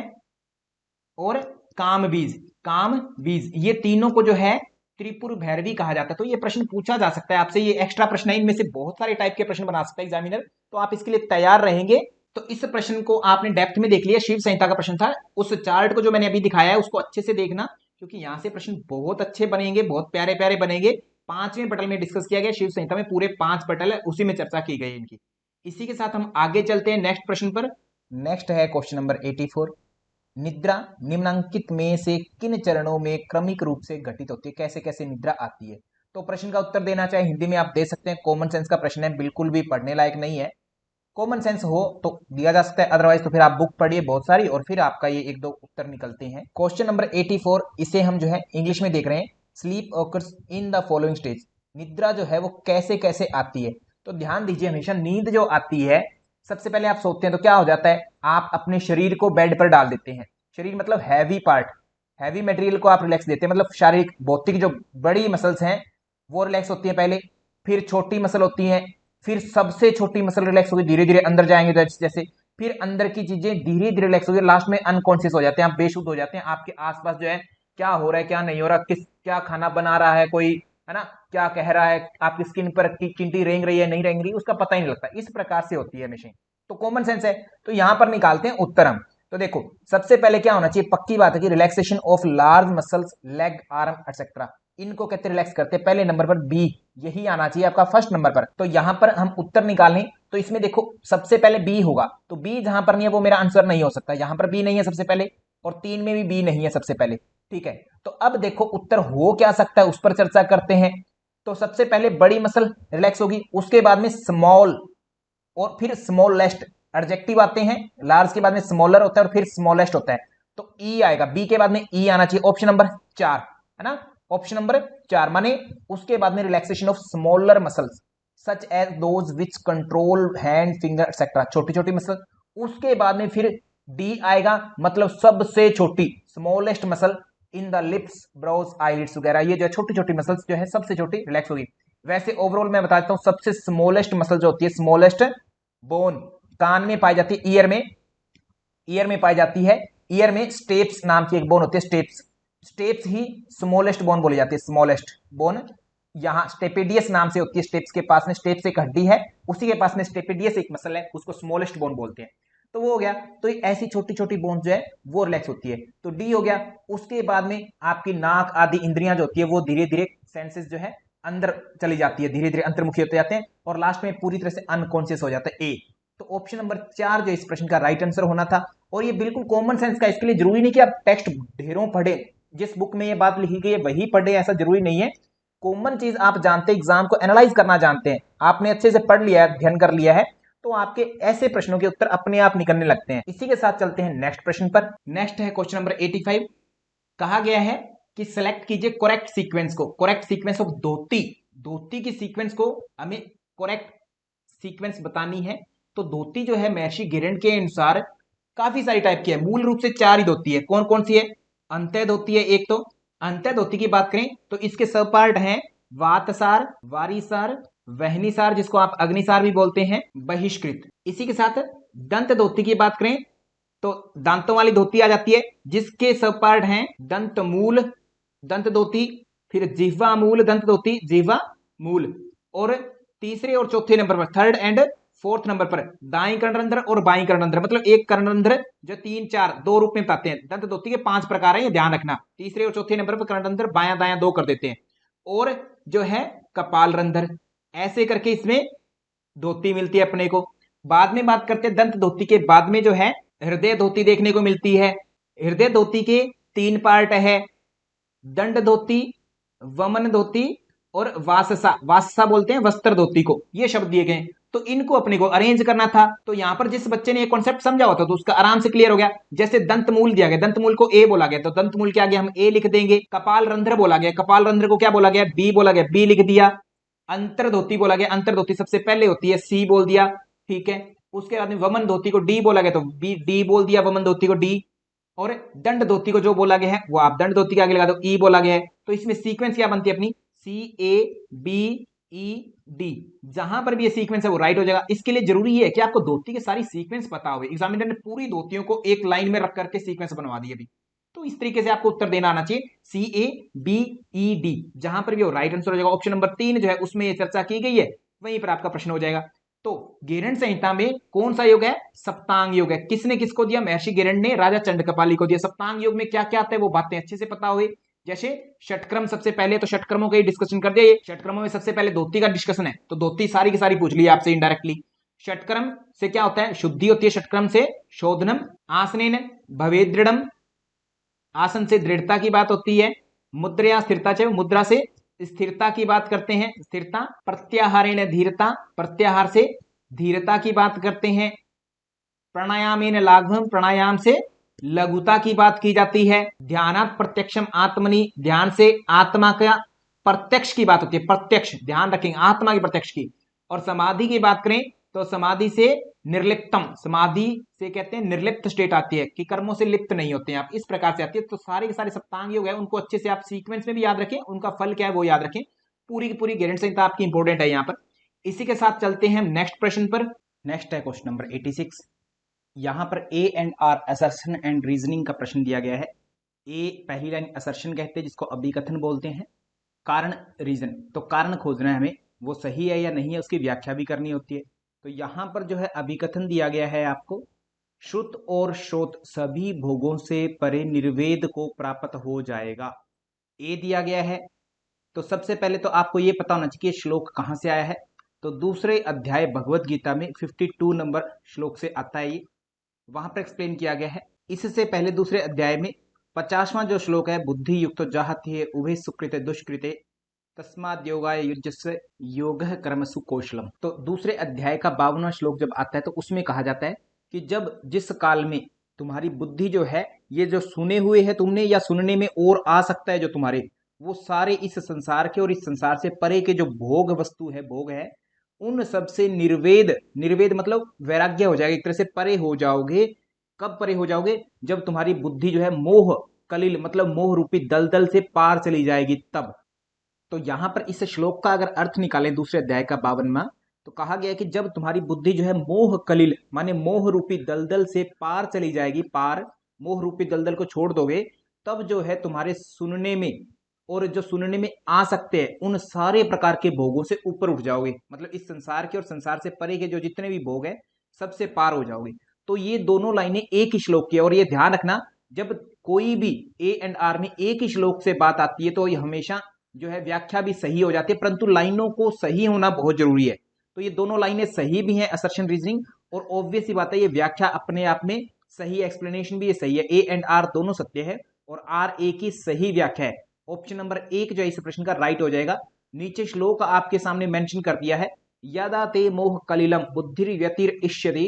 और काम बीज। काम बीज, ये तीनों को जो है त्रिपुर भैरवी कहा जाता है। तो ये प्रश्न पूछा जा सकता है आपसे, ये एक्स्ट्रा प्रश्न है, इनमें से बहुत सारे टाइप के प्रश्न बना सकता है एग्जामिनर, तो आप इसके लिए तैयार रहेंगे। तो इस प्रश्न को आपने डेप्थ में देख लिया, शिव संहिता का प्रश्न था। उस चार्ट को जो मैंने अभी दिखाया है उसको अच्छे से देखना, क्योंकि यहां से प्रश्न बहुत अच्छे बनेंगे, बहुत प्यारे प्यारे बनेंगे। 5वें पटल में डिस्कस किया गया शिव संहिता में, पूरे 5 पटल है, उसी में चर्चा की गई इनकी। इसी के साथ हम आगे चलते हैं नेक्स्ट प्रश्न पर। नेक्स्ट है क्वेश्चन नंबर 84। निद्रा निम्नांकित में से किन चरणों में क्रमिक रूप से घटित होती है? कैसे कैसे निद्रा आती है? तो प्रश्न का उत्तर देना चाहे हिंदी में आप दे सकते हैं, कॉमन सेंस का प्रश्न है, बिल्कुल भी पढ़ने लायक नहीं है। कॉमन सेंस हो तो दिया जा सकता है, अदरवाइज तो फिर आप बुक पढ़िए बहुत सारी और फिर आपका ये एक दो उत्तर निकलते हैं। क्वेश्चन नंबर 84, इसे हम जो है इंग्लिश में देख रहे हैं। Sleep occurs in the following stage. निद्रा जो है वो कैसे कैसे आती है? तो ध्यान दीजिए, हमेशा नींद जो आती है, सबसे पहले आप सोते हैं तो क्या हो जाता है, आप अपने शरीर को बेड पर डाल देते हैं। शरीर मतलब हैवी पार्ट, हैवी मटेरियल को आप रिलैक्स देते हैं, मतलब शारीरिक भौतिक जो बड़ी मसल्स हैं वो रिलैक्स होती है पहले, फिर छोटी मसल होती है, फिर सबसे छोटी मसल रिलैक्स होगी, धीरे धीरे अंदर जाएंगे जैसे, फिर अंदर की चीजें धीरे धीरे रिलैक्स होगी, लास्ट में अनकॉन्शियस हो जाते हैं, आप बेशुद्ध हो जाते हैं। आपके आसपास जो है क्या हो रहा है क्या नहीं हो रहा, किस क्या खाना बना रहा है कोई, है ना, क्या कह रहा है, आपकी स्किन पर की चींटी रेंग रही है नहीं रेंग रही, उसका पता ही नहीं लगता। इस प्रकार से होती है मशीन, तो कॉमन सेंस है। तो यहां पर निकालते हैं उत्तर हम। तो देखो सबसे पहले क्या होना चाहिए, पक्की बात है कि relaxation of large muscles, leg, arm etcetera, इनको कहते रिलैक्स करते हैं। पहले नंबर पर बी, यही आना चाहिए आपका फर्स्ट नंबर पर। तो यहां पर हम उत्तर निकालें तो इसमें देखो सबसे पहले बी होगा, तो बी जहां पर नहीं है वो मेरा आंसर नहीं हो सकता। यहां पर बी नहीं है सबसे पहले, और 3 में भी बी नहीं है सबसे पहले, ठीक है। तो अब देखो उत्तर हो क्या सकता है, उस पर चर्चा करते हैं। तो सबसे पहले बड़ी मसल रिलैक्स होगी, उसके बाद में स्मॉल, और फिर स्मॉलेस्ट, एडजेक्टिव आते हैं, लार्ज के बाद में स्मॉलर होता है और फिर स्मॉलेस्ट होता है, तो ई आएगा, बी के बाद में ई आना चाहिए, ऑप्शन नंबर 4, है ना, ऑप्शन नंबर 4, माने उसके बाद में relaxation of smaller muscles such as those which control hand, finger etcetera, छोटी छोटी मसल। उसके बाद में फिर डी आएगा, मतलब सबसे छोटी, smallest muscle in the lips, brows, eyelids वगैरह, ये जो छोटी छोटी मसल्स जो है सबसे छोटी रिलैक्स होगी। वैसे ओवरऑल मैं बता देता हूं, सबसे स्मॉलेस्ट मसल जो होती है, स्मॉलेस्ट बोन कान में पाई जाती है, ईयर में पाई जाती है। ईयर में स्टेप्स नाम की एक बोन होती है, स्टेप्स ही स्मॉलेस्ट बोन बोली जाती है, स्मॉलेस्ट बोन। यहां स्टेपेडियस नाम से होती है, स्टेप्स के पास में, स्टेप्स एक हड्डी है, उसी के पास में स्टेपेडियस एक मसल है, उसको स्मॉलेस्ट बोन बोलते हैं। तो वो हो गया, तो ऐसी छोटी छोटी बोन जो है वो रिलैक्स होती है, तो डी हो गया। उसके बाद में आपकी नाक आदि इंद्रियां जो होती है वो धीरे धीरे, सेंसेस जो है अंदर चली जाती है, धीरे धीरे अंतर्मुखी होते जाते हैं, और लास्ट में पूरी तरह से अनकॉन्शियस हो जाता है, ए। तो ऑप्शन नंबर 4 जो इस प्रश्न का राइट आंसर होना था। और ये बिल्कुल कॉमन सेंस का, इसके लिए जरूरी नहीं कि आप टेक्स्ट ढेरों पढ़े, जिस बुक में ये बात लिखी गई है वही पढ़े, ऐसा जरूरी नहीं है। कॉमन चीज आप जानते हैं, एग्जाम को एनालाइज करना जानते हैं, आपने अच्छे से पढ़ लिया है, अध्ययन कर लिया है, तो आपके ऐसे प्रश्नों के उत्तर अपने आप निकलने लगते हैं। इसी के साथ चलते हैं नेक्स्ट प्रश्न पर। नेक्स्ट है क्वेश्चन नंबर 85। कहा गया है कि सिलेक्ट कीजिए करेक्ट सीक्वेंस को, करेक्ट सीक्वेंस ऑफ धोती, धोती की सीक्वेंस को हमें करेक्ट सीक्वेंस बतानी है। तो धोती जो है महर्षि गिरण के अनुसार काफी सारी टाइप की है, मूल रूप से 4 ही धोती है। कौन कौन सी है? अंत्य धोती है एक, तो अंत्य धोती की बात करें तो इसके सब पार्ट हैं, वातसार, वारीसार, वहनीसार, जिसको आप अग्निसार भी बोलते हैं, बहिष्कृत। इसी के साथ दंत धोती की बात करें तो दांतों वाली धोती आ जाती है, जिसके सब पार्ट हैं दंत मूल दंत धोती, फिर जिह्वा मूल दंत धोती, जिह्वा मूल, और तीसरे और चौथे नंबर पर, थर्ड एंड फोर्थ नंबर पर दाई कर्णरंध्र और बाई कर्णरंध्र, मतलब एक कर्णरंध्र जो 3 4 2 रूप में बताते हैं। दंत धोती के 5 प्रकार है, ये ध्यान रखना। तीसरे और चौथे नंबर पर कर्णरंध्र बायां दायां 2 कर देते हैं, और जो है कपाल रंध्र, ऐसे करके इसमें धोती मिलती है अपने को। बाद में बात करते हैं दंत धोती के बाद में जो है हृदय धोती देखने को मिलती है। हृदय धोती के 3 पार्ट है, दंड धोती, वमन धोती और वाससा, वाससा बोलते हैं वस्त्र धोती को, ये शब्द दिए गए। तो इनको अपने को अरेंज करना था। तो यहां पर जिस बच्चे ने ये कॉन्सेप्ट समझा होता तो उसका आराम से क्लियर हो गया। जैसे दंत मूल दिया गया, दंत मूल को ए बोला गया, तो दंत मूल के आगे हम ए लिख देंगे। कपाल रंध्र बोला गया, कपाल रंध्र को क्या बोला गया? बी बोला गया, बी लिख दिया। अंतर धोती बोला गया, अंतर धोती सबसे पहले होती है, सी बोल दिया। ठीक है। उसके बाद में वमन धोती को डी बोला गया तो बी डी बोल दिया वमन धोती को डी, और दंड धोती को जो बोला गया है वो आप दंड धोती के आगे लगा दो ई बोला गया है। तो इसमें सीक्वेंस क्या बनती है अपनी, सी ए बी ई डी, जहां पर भी ये सीक्वेंस है वो राइट हो जाएगा। इसके लिए जरूरी है कि आपको धोती के सारी सीक्वेंस पता हो। एग्जामिनर ने पूरी धोतियों को एक लाइन में रख करके सीक्वेंस बनवा दी अभी, तो इस तरीके से आपको उत्तर देना आना चाहिए सी ए बी ई डी, जहां पर भी वो राइट आंसर हो जाएगा। ऑप्शन नंबर 3 जो है उसमें ये चर्चा की गई है, वहीं पर आपका प्रश्न हो जाएगा। तो गेरंड संहिता में कौन सा योग है, सप्तांग योग है। किसने किसको दिया, महर्षि गेरंड ने राजा चंडकपाली को दिया। सप्तांग योग में क्या क्या आता है वो बातें अच्छे से पता हुई, जैसे षटक्रम सबसे पहले, तो षटक्रमों का डिस्कशन कर दिया। ये षटक्रमों में सबसे पहले धोती का डिस्कशन है, तो धोती सारी की सारी पूछ ली आपसे इनडायरेक्टली। षटक्रम से क्या होता है, शुद्धि होती है षटक्रम से, शोधनम आसनेन भवेद दृढ़म, आसन से दृढ़ता की बात होती है, मुद्रा स्थिरता, चाहे मुद्रा से स्थिरता की बात करते हैं, स्थिरता, प्रत्याहारेण धीरता, प्रत्याहार से धीरता की बात करते हैं, प्राणायामेन लाघवम, प्राणायाम से लघुता की बात की जाती है, ध्यानात् प्रत्यक्षम आत्मनि, ध्यान से आत्मा का प्रत्यक्ष की बात होती है, प्रत्यक्ष ध्यान रखेंगे आत्मा की प्रत्यक्ष की। और समाधि की बात करें तो समाधि से निर्लिप्तम, समाधि से कहते हैं निर्लिप्त स्टेट आती है कि कर्मों से लिप्त नहीं होते हैं आप, इस प्रकार से आती है। तो सारे के सारे सप्तांग योग है उनको अच्छे से आप सीक्वेंस में भी याद रखें, उनका फल क्या है वो याद रखें। पूरी की पूरी गेरंड संहिता आपकी इंपॉर्टेंट है यहाँ पर। इसी के साथ चलते हैं नेक्स्ट प्रश्न पर। नेक्स्ट है क्वेश्चन नंबर 86। यहां पर A and R assertion and reasoning का प्रश्न दिया गया है। ए पहली लाइन असर्शन कहते हैं जिसको अभिकथन बोलते हैं, कारण रीजन, तो कारण खोजना है हमें, वो सही है या नहीं है उसकी व्याख्या भी करनी होती है। तो यहां पर जो है अभिकथन दिया गया है आपको, श्रुत और श्रोत सभी भोगों से परे निर्वेद को प्राप्त हो जाएगा, ए दिया गया है। तो सबसे पहले तो आपको ये पता होना चाहिए श्लोक कहां से आया है, तो दूसरे अध्याय भगवत गीता में 52 नंबर श्लोक से आता है ये, वहां पर एक्सप्लेन किया गया है। इससे पहले दूसरे अध्याय में 50वां जो श्लोक है, बुद्धि युक्त जाहति है उभे सुकृते दुष्कृते तस्माद् योगाय युज्यस्य योगः कर्मसु कौशलम। तो दूसरे अध्याय का 52वां श्लोक जब आता है तो उसमें कहा जाता है कि जब जिस काल में तुम्हारी बुद्धि जो है, ये जो सुने हुए है तुमने या सुनने में और आ सकता है जो तुम्हारे, वो सारे इस संसार के और इस संसार से परे के जो भोग वस्तु है, भोग है, उन सबसे निर्वेद, निर्वेद मतलब वैराग्य हो जाएगा, एक तरह से परे हो जाओगे। कब परे हो जाओगे, जब तुम्हारी बुद्धि जो है मोह कलिल मतलब मोह रूपी दलदल से पार चली जाएगी तब। तो यहां पर इस श्लोक का अगर अर्थ निकालें दूसरे अध्याय का 52वां, तो कहा गया है कि जब तुम्हारी बुद्धि जो है मोह कलिल माने मोह रूपी दलदल से पार चली जाएगी, पार मोह रूपी दलदल को छोड़ दोगे, तब जो है तुम्हारे सुनने में और जो सुनने में आ सकते हैं उन सारे प्रकार के भोगों से ऊपर उठ जाओगे, मतलब इस संसार के और संसार से परे के जो जितने भी भोग है सबसे पार हो जाओगे। तो ये दोनों लाइनें एक ही श्लोक की है, और ये ध्यान रखना जब कोई भी ए एंड आर में एक ही श्लोक से बात आती है तो ये हमेशा जो है व्याख्या भी सही हो जाती है, परंतु लाइनों को सही होना बहुत जरूरी है। तो ये दोनों लाइनें सही भी हैं, असर्शन रीजनिंग, और ऑब्वियस ही बात है ये व्याख्या अपने आप में सही, एक्सप्लेनेशन भी ये सही है। ए एंड आर दोनों सत्य है और आर ए की सही व्याख्या है। ऑप्शन नंबर 1 जो है इस प्रश्न का राइट हो जाएगा। नीचे श्लोक आपके सामने मेंशन कर दिया है, यदा ते मोह कलिलम बुद्धि व्यतिर इष्यति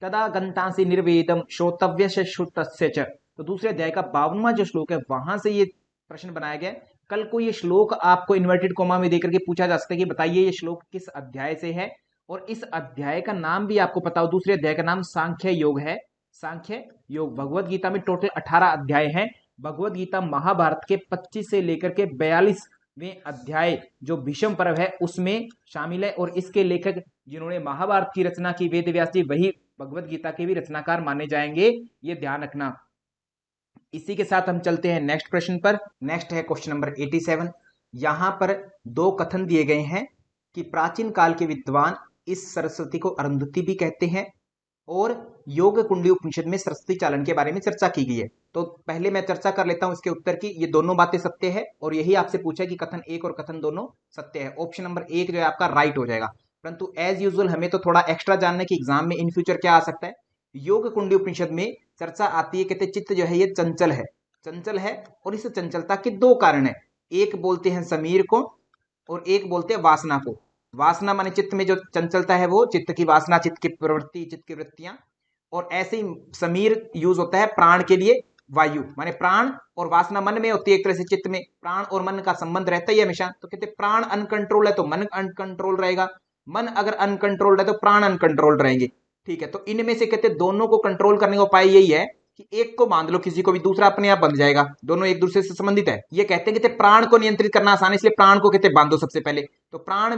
तदा गंतांसि निर्वेदम श्रोतव्य श्रुतस्य च। तो दूसरे अध्याय का 52वां जो श्लोक है वहां से ये प्रश्न बनाया गया। कल को ये श्लोक आपको इन्वर्टेड कोमा में देकर के पूछा जा सकता है कि बताइए ये श्लोक किस अध्याय से है, और इस अध्याय का नाम भी आपको पता हो, दूसरे अध्याय का नाम सांख्य योग है। सांख्य योग भगवत गीता में टोटल 18 अध्याय हैं। भगवत गीता महाभारत के 25 से लेकर के 42वें अध्याय जो भीष्म पर्व है उसमें शामिल है, और इसके लेखक जिन्होंने महाभारत की रचना की वेद व्यास जी, वही भगवत गीता के भी रचनाकार माने जाएंगे, ये ध्यान रखना। इसी के साथ हम चलते हैं नेक्स्ट प्रश्न पर। नेक्स्ट है क्वेश्चन नंबर 87। यहां पर दो कथन दिए गए हैं कि प्राचीन काल के विद्वान इस सरस्वती को अरुंधति भी कहते हैं, और योग कुंडली उपनिषद में सरस्वती चालन के बारे में चर्चा की गई है। तो पहले मैं चर्चा कर लेता हूं इसके उत्तर की। ये दोनों बातें सत्य है, और यही आपसे पूछा है कि कथन 1 और कथन दोनों सत्य है। ऑप्शन नंबर 1 जो है आपका राइट हो जाएगा। परंतु एज यूजुअल हमें तो थोड़ा एक्स्ट्रा जानना है कि एग्जाम में इन फ्यूचर क्या आ सकता है। योग कुंडली उपनिषद में चर्चा आती है, कहते चित्त जो है ये चंचल है, चंचल है, और इस चंचलता के दो कारण है। एक बोलते हैं समीर को और एक बोलते हैं वासना को। वासना माने चित्त में जो चंचलता है वो चित्त की वासना, चित्त की प्रवृत्ति, चित्त की वृत्तियां। और ऐसे ही समीर यूज होता है प्राण के लिए, वायु माने प्राण, और वासना मन में होती है एक तरह से। चित्त में प्राण और मन का संबंध रहता ही हमेशा, तो कहते प्राण अनकंट्रोल है तो मन अनकंट्रोल रहेगा, मन अगर अनकंट्रोल्ड है तो प्राण अनकंट्रोल्ड रहेंगे। ठीक है, तो इनमें से कहते दोनों को कंट्रोल करने का उपाय यही है कि एक को बांध लो किसी को भी, दूसरा अपने आप बंध जाएगा, दोनों एक दूसरे से संबंधित है। ये कहते हैं कि प्राण को नियंत्रित करना आसान है, इसलिए प्राण को कहते बांधो सबसे पहले। तो प्राण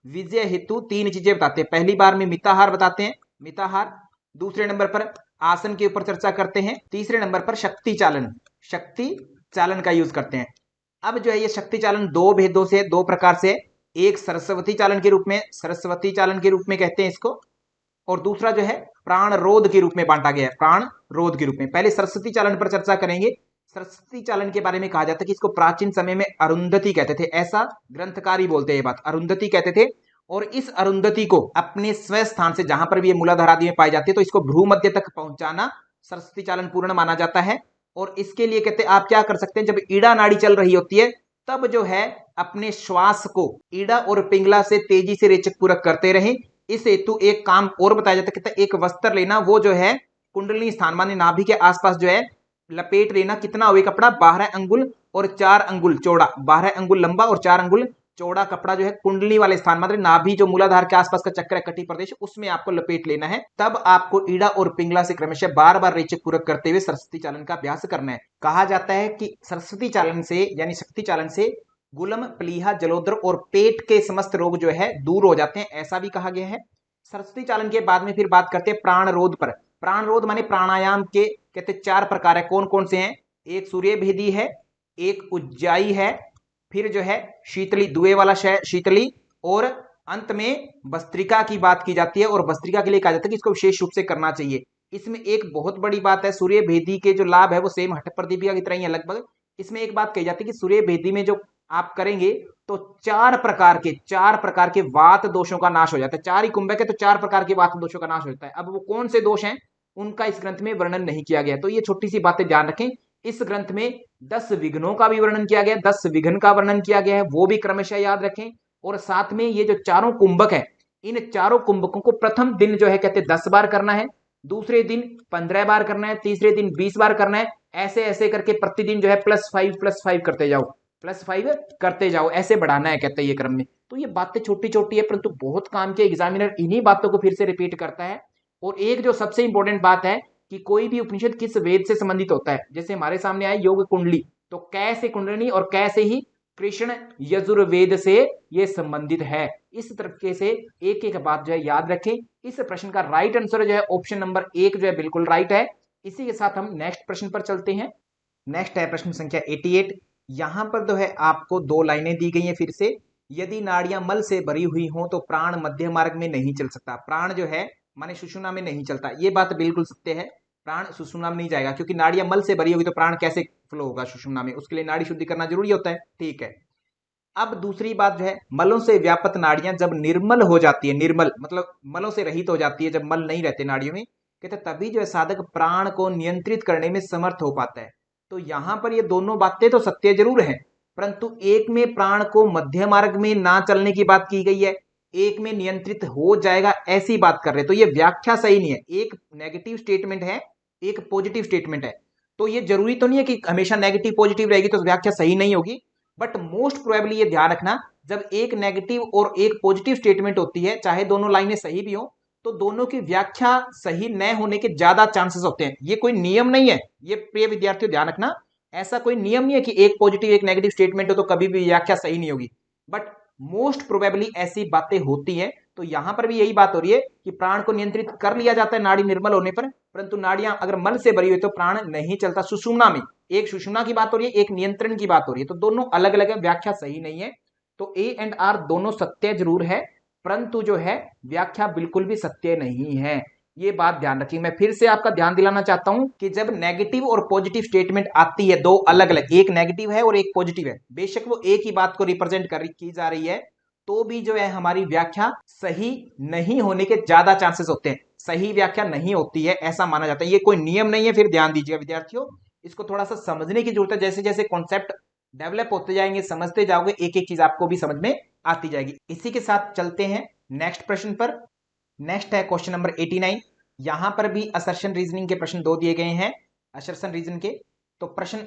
विजय हेतु तीन चीजें बताते हैं। पहली बार में मिताहार बताते हैं, मिताहार। दूसरे नंबर पर आसन के ऊपर चर्चा करते हैं। तीसरे नंबर पर शक्ति चालन का यूज करते हैं। अब जो है ये शक्ति चालन दो भेदों से, दो प्रकार से, एक सरस्वती चालन के रूप में कहते हैं इसको, और दूसरा जो है प्राण रोध के रूप में बांटा गया है, प्राण रोध के रूप में। पहले सरस्वती चालन पर चर्चा करेंगे। सरस्वती चालन के बारे में कहा जाता है कि इसको प्राचीन समय में अरुंधति कहते थे, ऐसा ग्रंथकार ही बोलते हैं ये बात, अरुंधति कहते थे। और इस अरुंधति को अपने स्व स्थान से, जहां पर भी ये मूलाधार आदि में पाई जाती है, तो इसको भ्रूमध्य तक पहुंचाना सरस्वती चालन पूर्ण माना जाता है। और इसके लिए कहते हैं आप क्या कर सकते हैं, जब ईड़ा नाड़ी चल रही होती है तब जो है अपने श्वास को ईड़ा और पिंगला से तेजी से रेचक पूरक करते रहें। इस हेतु एक काम और बताया जाता है, कहता है एक वस्त्र लेना, वो जो है कुंडली स्थान माने नाभि के आसपास जो है लपेट लेना। कितना हो कपड़ा, 12 अंगुल और 4 अंगुल चौड़ा, 12 अंगुल लंबा और 4 अंगुल चौड़ा कपड़ा जो है कुंडली वाले स्थान मतलब नाभि जो मूलाधार के आसपास का चक्र है, कटी प्रदेश, उसमें आपको लपेट लेना है। तब आपको ईड़ा और पिंगला से क्रमशः बार बार रेचक पूरक करते हुए सरस्वती चालन का अभ्यास करना है। कहा जाता है कि सरस्वती चालन से यानी शक्ति चालन से गुलम, प्लीहा, जलोदर और पेट के समस्त रोग जो है दूर हो जाते हैं, ऐसा भी कहा गया है। सरस्वती चालन के बाद में फिर बात करते हैं प्राण रोध पर। प्राण रोध माने प्राणायाम के कहते 4 प्रकार है। कौन कौन से हैं, एक सूर्य भेदी है, एक उज्जाई है, फिर जो है शीतली, दुए वाला शीतली, और अंत में भस्त्रिका की बात की जाती है। और भस्त्रिका के लिए कहा जाता है कि इसको विशेष रूप से करना चाहिए। इसमें एक बहुत बड़ी बात है, सूर्य भेदी के जो लाभ है वो सेम हठ प्रदीपिका की तरह ही है लगभग। इसमें एक बात कही जाती है कि सूर्य भेदी में जो आप करेंगे तो 4 प्रकार के वात दोषों का नाश हो जाता है। 4 ही कुंभक है तो 4 प्रकार के वात दोषों का नाश होता है। अब वो कौन से दोष हैं उनका इस ग्रंथ में वर्णन नहीं किया गया, तो ये छोटी सी बातें ध्यान रखें। इस ग्रंथ में 10 विघ्नों का भी वर्णन किया गया, 10 विघ्न का वर्णन किया गया है, वो भी क्रमशः याद रखें। और साथ में ये जो चारों कुंभक है, इन चारों कुंभकों को प्रथम दिन जो है कहते 10 बार करना है, दूसरे दिन 15 बार करना है, तीसरे दिन 20 बार करना है। ऐसे ऐसे करके प्रतिदिन जो है +5 करते जाओ, ऐसे बढ़ाना है कहते हैं ये क्रम में। तो ये बातें छोटी छोटी है परंतु बहुत काम के, एग्जामिनर इन्हीं बातों को फिर से रिपीट करता है। और एक जो सबसे इंपॉर्टेंट बात है कि कोई भी उपनिषद किस वेद से संबंधित होता है, जैसे हमारे सामने आए योग कुंडली, तो कैसे कुंडलिनी और कैसे ही कृष्ण यजुर्वेद से ये संबंधित है। इस तरीके से एक एक बात जो है याद रखें। इस प्रश्न का राइट आंसर जो है ऑप्शन नंबर 1 जो है बिल्कुल राइट है। इसी के साथ हम नेक्स्ट प्रश्न पर चलते हैं। नेक्स्ट है प्रश्न संख्या 88। यहां पर जो है आपको 2 लाइनें दी गई हैं फिर से। यदि नाड़ियां मल से भरी हुई हों तो प्राण मध्य मार्ग में नहीं चल सकता। प्राण जो है माने सुषुम्ना में नहीं चलता, ये बात बिल्कुल सत्य है। प्राण सुषुम्ना में नहीं जाएगा क्योंकि नाड़ियां मल से भरी होगी तो प्राण कैसे फ्लो होगा सुषुम्ना में, उसके लिए नाड़ी शुद्धि करना जरूरी होता है। ठीक है, अब दूसरी बात जो है, मलों से व्याप्त नाड़ियां जब निर्मल हो जाती है, निर्मल मतलब मलों से रहित हो जाती है, जब मल नहीं रहते नाड़ियों में, कहते तभी जो है साधक प्राण को नियंत्रित करने में समर्थ हो पाता है। तो यहां पर ये दोनों बातें तो सत्य जरूर है, परंतु एक में प्राण को मध्य मार्ग में ना चलने की बात की गई है, एक में नियंत्रित हो जाएगा ऐसी बात कर रहे हैं। तो ये व्याख्या सही नहीं है, एक नेगेटिव स्टेटमेंट है, एक पॉजिटिव स्टेटमेंट है। तो ये जरूरी तो नहीं है कि हमेशा नेगेटिव पॉजिटिव रहेगी तो व्याख्या सही नहीं होगी, बट मोस्ट प्रोबेबली ये ध्यान रखना, जब एक नेगेटिव और एक पॉजिटिव स्टेटमेंट होती है, चाहे दोनों लाइनें सही भी हो, तो दोनों की व्याख्या सही न होने के ज्यादा चांसेस होते हैं। ये कोई नियम नहीं है, ये प्रिय विद्यार्थियों ध्यान रखना, ऐसा कोई नियम नहीं है कि एक पॉजिटिव एक नेगेटिव स्टेटमेंट हो तो कभी भी व्याख्या सही नहीं होगी, बट मोस्ट प्रोबेबली ऐसी बातें होती हैं। तो यहां पर भी यही बात हो रही है कि प्राण को नियंत्रित कर लिया जाता है नाड़ी निर्मल होने पर, परंतु नाड़ियां अगर मल से भरी हुई तो प्राण नहीं चलता सुषुम्ना में। एक सुषुम्ना की बात हो रही है, एक नियंत्रण की बात हो रही है, तो दोनों अलग अलग है, व्याख्या सही नहीं है। तो ए एंड आर दोनों सत्य जरूर है, परंतु जो है व्याख्या बिल्कुल भी सत्य नहीं है, ये बात ध्यान रखिए। मैं फिर से आपका ध्यान दिलाना चाहता हूं कि जब नेगेटिव और पॉजिटिव स्टेटमेंट आती है, दो अलग अलग, एक नेगेटिव है और एक पॉजिटिव है, बेशक वो एक ही बात को रिप्रेजेंट की जा रही है, तो भी जो है हमारी व्याख्या सही नहीं होने के ज्यादा चांसेस होते हैं, सही व्याख्या नहीं होती है ऐसा माना जाता है। ये कोई नियम नहीं है, फिर ध्यान दीजिएगा विद्यार्थियों, इसको थोड़ा सा समझने की जरूरत है। जैसे जैसे कॉन्सेप्ट डेवलप होते जाएंगे, समझते जाओगे, एक एक चीज आपको भी समझ में आती जाएगी। इसी के साथ चलते हैं नेक्स्ट प्रश्न पर। नेक्स्ट है क्वेश्चन नंबर 89। यहां पर भी असर्शन रीजनिंग के प्रश्न 2 दिए गए हैं, असर्शन रीजन के। तो प्रश्न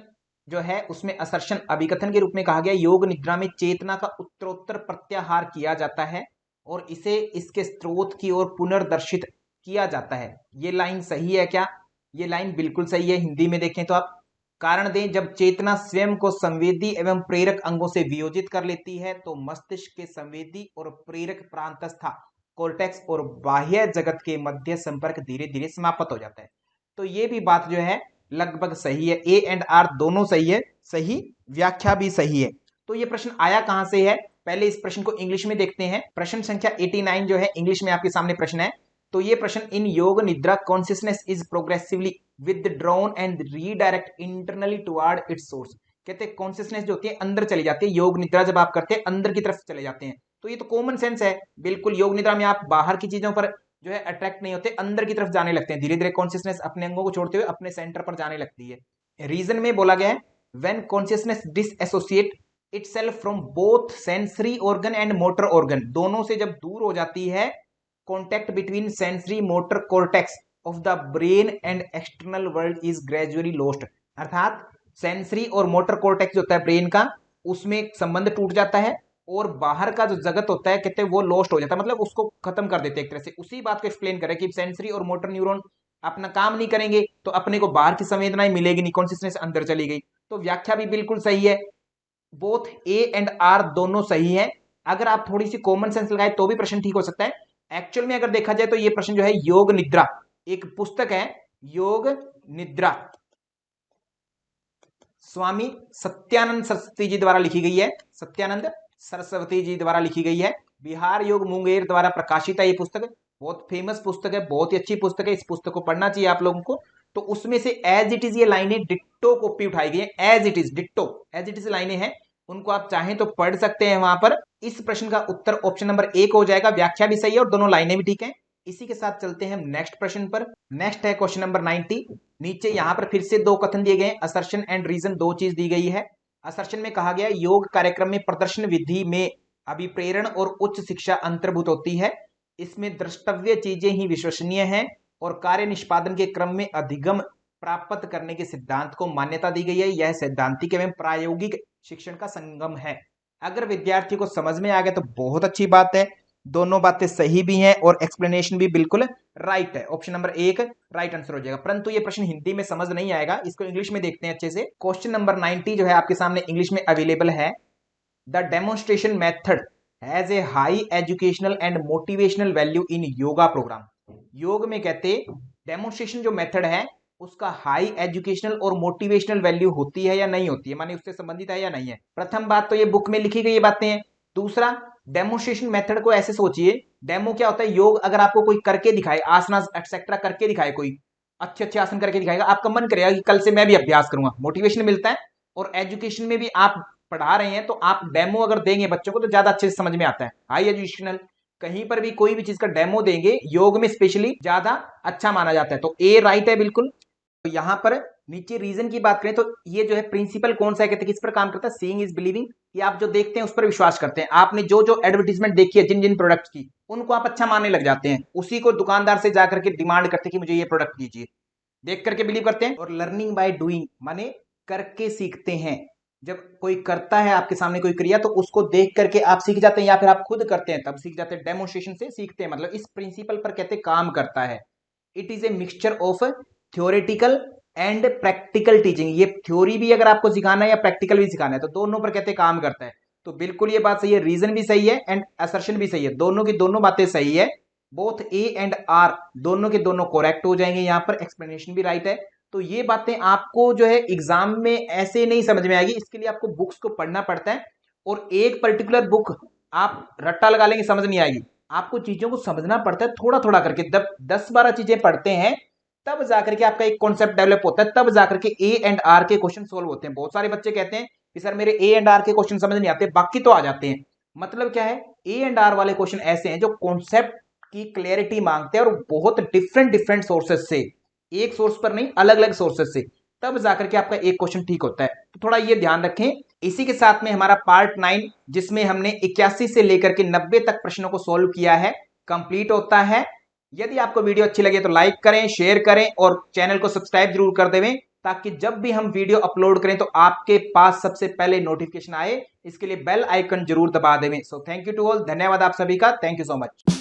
जो है उसमें असर्शन अभिकथन के रूप में कहा गया योग निद्रा में चेतना का उत्तरोत्तर प्रत्याहार किया जाता है और इसे इसके स्रोत की ओर पुनर्दर्शित किया जाता है। ये लाइन सही है क्या? ये लाइन बिल्कुल सही है। हिंदी में देखें तो आप कारण दें, जब चेतना स्वयं को संवेदी एवं प्रेरक अंगों से वियोजित कर लेती है तो मस्तिष्क के संवेदी और प्रेरक प्रांतस्था कोर्टेक्स और बाह्य जगत के मध्य संपर्क धीरे धीरे समाप्त हो जाता है। तो ये भी बात जो है लगभग सही है। ए एंड आर दोनों सही है, सही व्याख्या भी सही है। तो ये प्रश्न आया कहां से है? पहले इस प्रश्न को इंग्लिश में देखते हैं। प्रश्न संख्या 89 जो है इंग्लिश में आपके सामने प्रश्न है। तो ये प्रश्न, इन योग निद्रा consciousness is progressively withdrawn and redirect internally toward it's source. कहते हैं कॉन्शियसनेस जो होती है अंदर चली जाती है, योग निद्रा जब आप करते हैं अंदर की तरफ चले जाते हैं। तो ये तो कॉमन सेंस है बिल्कुल। योग निद्रा में आप बाहर की चीजों पर जो है अट्रैक्ट नहीं होते, अंदर की तरफ जाने लगते हैं। धीरे धीरे कॉन्शियसनेस अपने अंगों को छोड़ते हुए अपने सेंटर पर जाने लगती है। रीजन में बोला गया है when consciousness dissociate itself from both sensory organ and motor organ, दोनों से जब दूर हो जाती है, contact between sensory motor cortex of the brain and external world is gradually lost. अर्थात सेंसरी और मोटर कॉर्टेक्स जो होता है ब्रेन का, उसमें संबंध टूट जाता है और बाहर का जो जगत होता है कहते हैं वो लॉस्ट हो जाता है, मतलब उसको खत्म कर देते हैं एक तरह से। उसी बात को एक्सप्लेन करें कि सेंसरी और मोटर न्यूरॉन अपना काम नहीं करेंगे तो अपने को बाहर की संवेदनाएं मिलेगी नहीं, कॉन्शियसनेस अंदर चली गई। तो व्याख्या भी बिल्कुल सही है। बोथ ए एंड आर दोनों सही है। अगर आप थोड़ी सी कॉमन सेंस लगाए तो भी प्रश्न ठीक हो सकता है। एक्चुअल में अगर देखा जाए तो ये प्रश्न जो है योग निद्रा, एक पुस्तक है योग निद्रा, स्वामी सत्यानंद सरस्वती जी द्वारा लिखी गई है। सत्यानंद सरस्वती जी द्वारा लिखी गई है। बिहार योग मुंगेर द्वारा प्रकाशित है ये पुस्तक। बहुत फेमस पुस्तक है, बहुत ही अच्छी पुस्तक है। इस पुस्तक को पढ़ना चाहिए आप लोगों को। तो उसमें से एज इट इज ये लाइनें डिट्टो कॉपी उठाई गई है। As it is ditto, as it is लाइनें हैं, उनको आप चाहें तो पढ़ सकते हैं वहां पर। इस प्रश्न का उत्तर ऑप्शन नंबर 1 हो जाएगा। व्याख्या भी सही है और दोनों लाइनें भी ठीक है। इसी के साथ चलते हैं नेक्स्ट प्रश्न पर। नेक्स्ट है क्वेश्चन नंबर 90। नीचे यहां पर फिर से दो कथन दिए गए, असर्शन एंड रीजन, दो चीज दी गई है। असर्शन में कहा गया योग कार्यक्रम में प्रदर्शन विधि में अभिप्रेरण और उच्च शिक्षा अंतर्भूत होती है। इसमें द्रष्टव्य चीजें ही विश्वसनीय हैं और कार्य निष्पादन के क्रम में अधिगम प्राप्त करने के सिद्धांत को मान्यता दी गई है। यह सैद्धांतिक एवं प्रायोगिक शिक्षण का संगम है। अगर विद्यार्थी को समझ में आ गया तो बहुत अच्छी बात है। दोनों बातें सही भी हैं और एक्सप्लेनेशन भी बिल्कुल राइट है। ऑप्शन नंबर 1 राइट आंसर हो जाएगा। परंतु ये प्रश्न हिंदी में समझ नहीं आएगा, इसको इंग्लिश में देखते हैं अच्छे से। क्वेश्चन नंबर 90 जो है आपके सामने इंग्लिश में अवेलेबल है। The demonstration method has a high educational and motivational value in yoga program. योग में कहते डेमोन्स्ट्रेशन जो मेथड है उसका हाई एजुकेशनल और मोटिवेशनल वैल्यू होती है या नहीं होती है, माने उससे संबंधित है या नहीं है। प्रथम बात तो ये बुक में लिखी गई बातें हैं। दूसरा, डेमोन्स्ट्रेशन मेथड को ऐसे सोचिए, डेमो क्या होता है? योग अगर आपको कोई करके दिखाए, आसना एक्सेट्रा करके दिखाए, कोई अच्छे अच्छे आसन करके दिखाएगा, आपका मन करेगा कि कल से मैं भी अभ्यास करूंगा, मोटिवेशन मिलता है। और एजुकेशन में भी आप पढ़ा रहे हैं तो आप डेमो अगर देंगे बच्चों को तो ज्यादा अच्छे से समझ में आता है। हाई एजुकेशनल, कहीं पर भी कोई भी चीज का डेमो देंगे योग में स्पेशली ज्यादा अच्छा माना जाता है। तो ए राइट है बिल्कुल। तो यहां पर नीचे रीजन की बात करें तो ये जो है प्रिंसिपल कौन सा है, कहते हैं किस पर काम करता है? Seeing is believing. ये आप जो देखते हैं उस पर विश्वास करते हैं। आपने जो जो एडवर्टीजमेंट देखी है जिन जिन प्रोडक्ट की, उनको आप अच्छा मानने लग जाते हैं, उसी को दुकानदार से जाकर के डिमांड करते हैं कि मुझे ये प्रोडक्ट दीजिए, देख करके बिलीव करते हैं। और लर्निंग बाय डूइंग, माने करके सीखते हैं। जब कोई करता है आपके सामने कोई क्रिया तो उसको देख करके आप सीख जाते हैं, या फिर आप खुद करते हैं तब सीख जाते हैं। डेमोन्स्ट्रेशन से सीखते हैं, मतलब इस प्रिंसिपल पर कहते काम करता है। It is a mixture of theoretical and practical teaching. ये थ्योरी भी अगर आपको सिखाना है या प्रैक्टिकल भी सिखाना है तो दोनों पर कहते काम करता है। तो बिल्कुल ये बात सही है। रीजन भी सही है एंड असर्शन भी सही है, दोनों की दोनों बातें सही है। बोथ ए एंड आर दोनों के दोनों करेक्ट हो जाएंगे। यहाँ पर एक्सप्लेनेशन भी राइट है। तो ये बातें आपको जो है एग्जाम में ऐसे नहीं समझ में आएगी, इसके लिए आपको बुक्स को पढ़ना पड़ता है। और एक पर्टिकुलर बुक आप रट्टा लगा लेंगे समझ नहीं आएगी, आपको चीजों को समझना पड़ता है थोड़ा थोड़ा करके। जब 10-12 चीजें पढ़ते हैं तब जाकर के आपका एक कॉन्सेप्ट डेवलप होता है, तब जाकर के ए एंड आर के क्वेश्चन सोल्व होते हैं। बहुत सारे बच्चे कहते हैं कि सर मेरे ए एंड आर के क्वेश्चन समझ नहीं आते, बाकी तो आ जाते हैं। मतलब क्या है, ए एंड आर वाले क्वेश्चन ऐसे हैं जो कॉन्सेप्ट की क्लैरिटी मांगते हैं और बहुत डिफरेंट डिफरेंट सोर्सेस से, एक सोर्स पर नहीं अलग अलग सोर्सेस से, तब जाकर के आपका एक क्वेश्चन ठीक होता है। तो थोड़ा ये ध्यान रखें। इसी के साथ में हमारा पार्ट 9 जिसमें हमने 81 से लेकर के 90 तक प्रश्नों को सोल्व किया है कंप्लीट होता है। यदि आपको वीडियो अच्छी लगे तो लाइक करें, शेयर करें और चैनल को सब्सक्राइब जरूर कर देवें ताकि जब भी हम वीडियो अपलोड करें तो आपके पास सबसे पहले नोटिफिकेशन आए। इसके लिए बेल आइकन जरूर दबा देवें। So thank you to all, धन्यवाद आप सभी का, थैंक यू सो मच।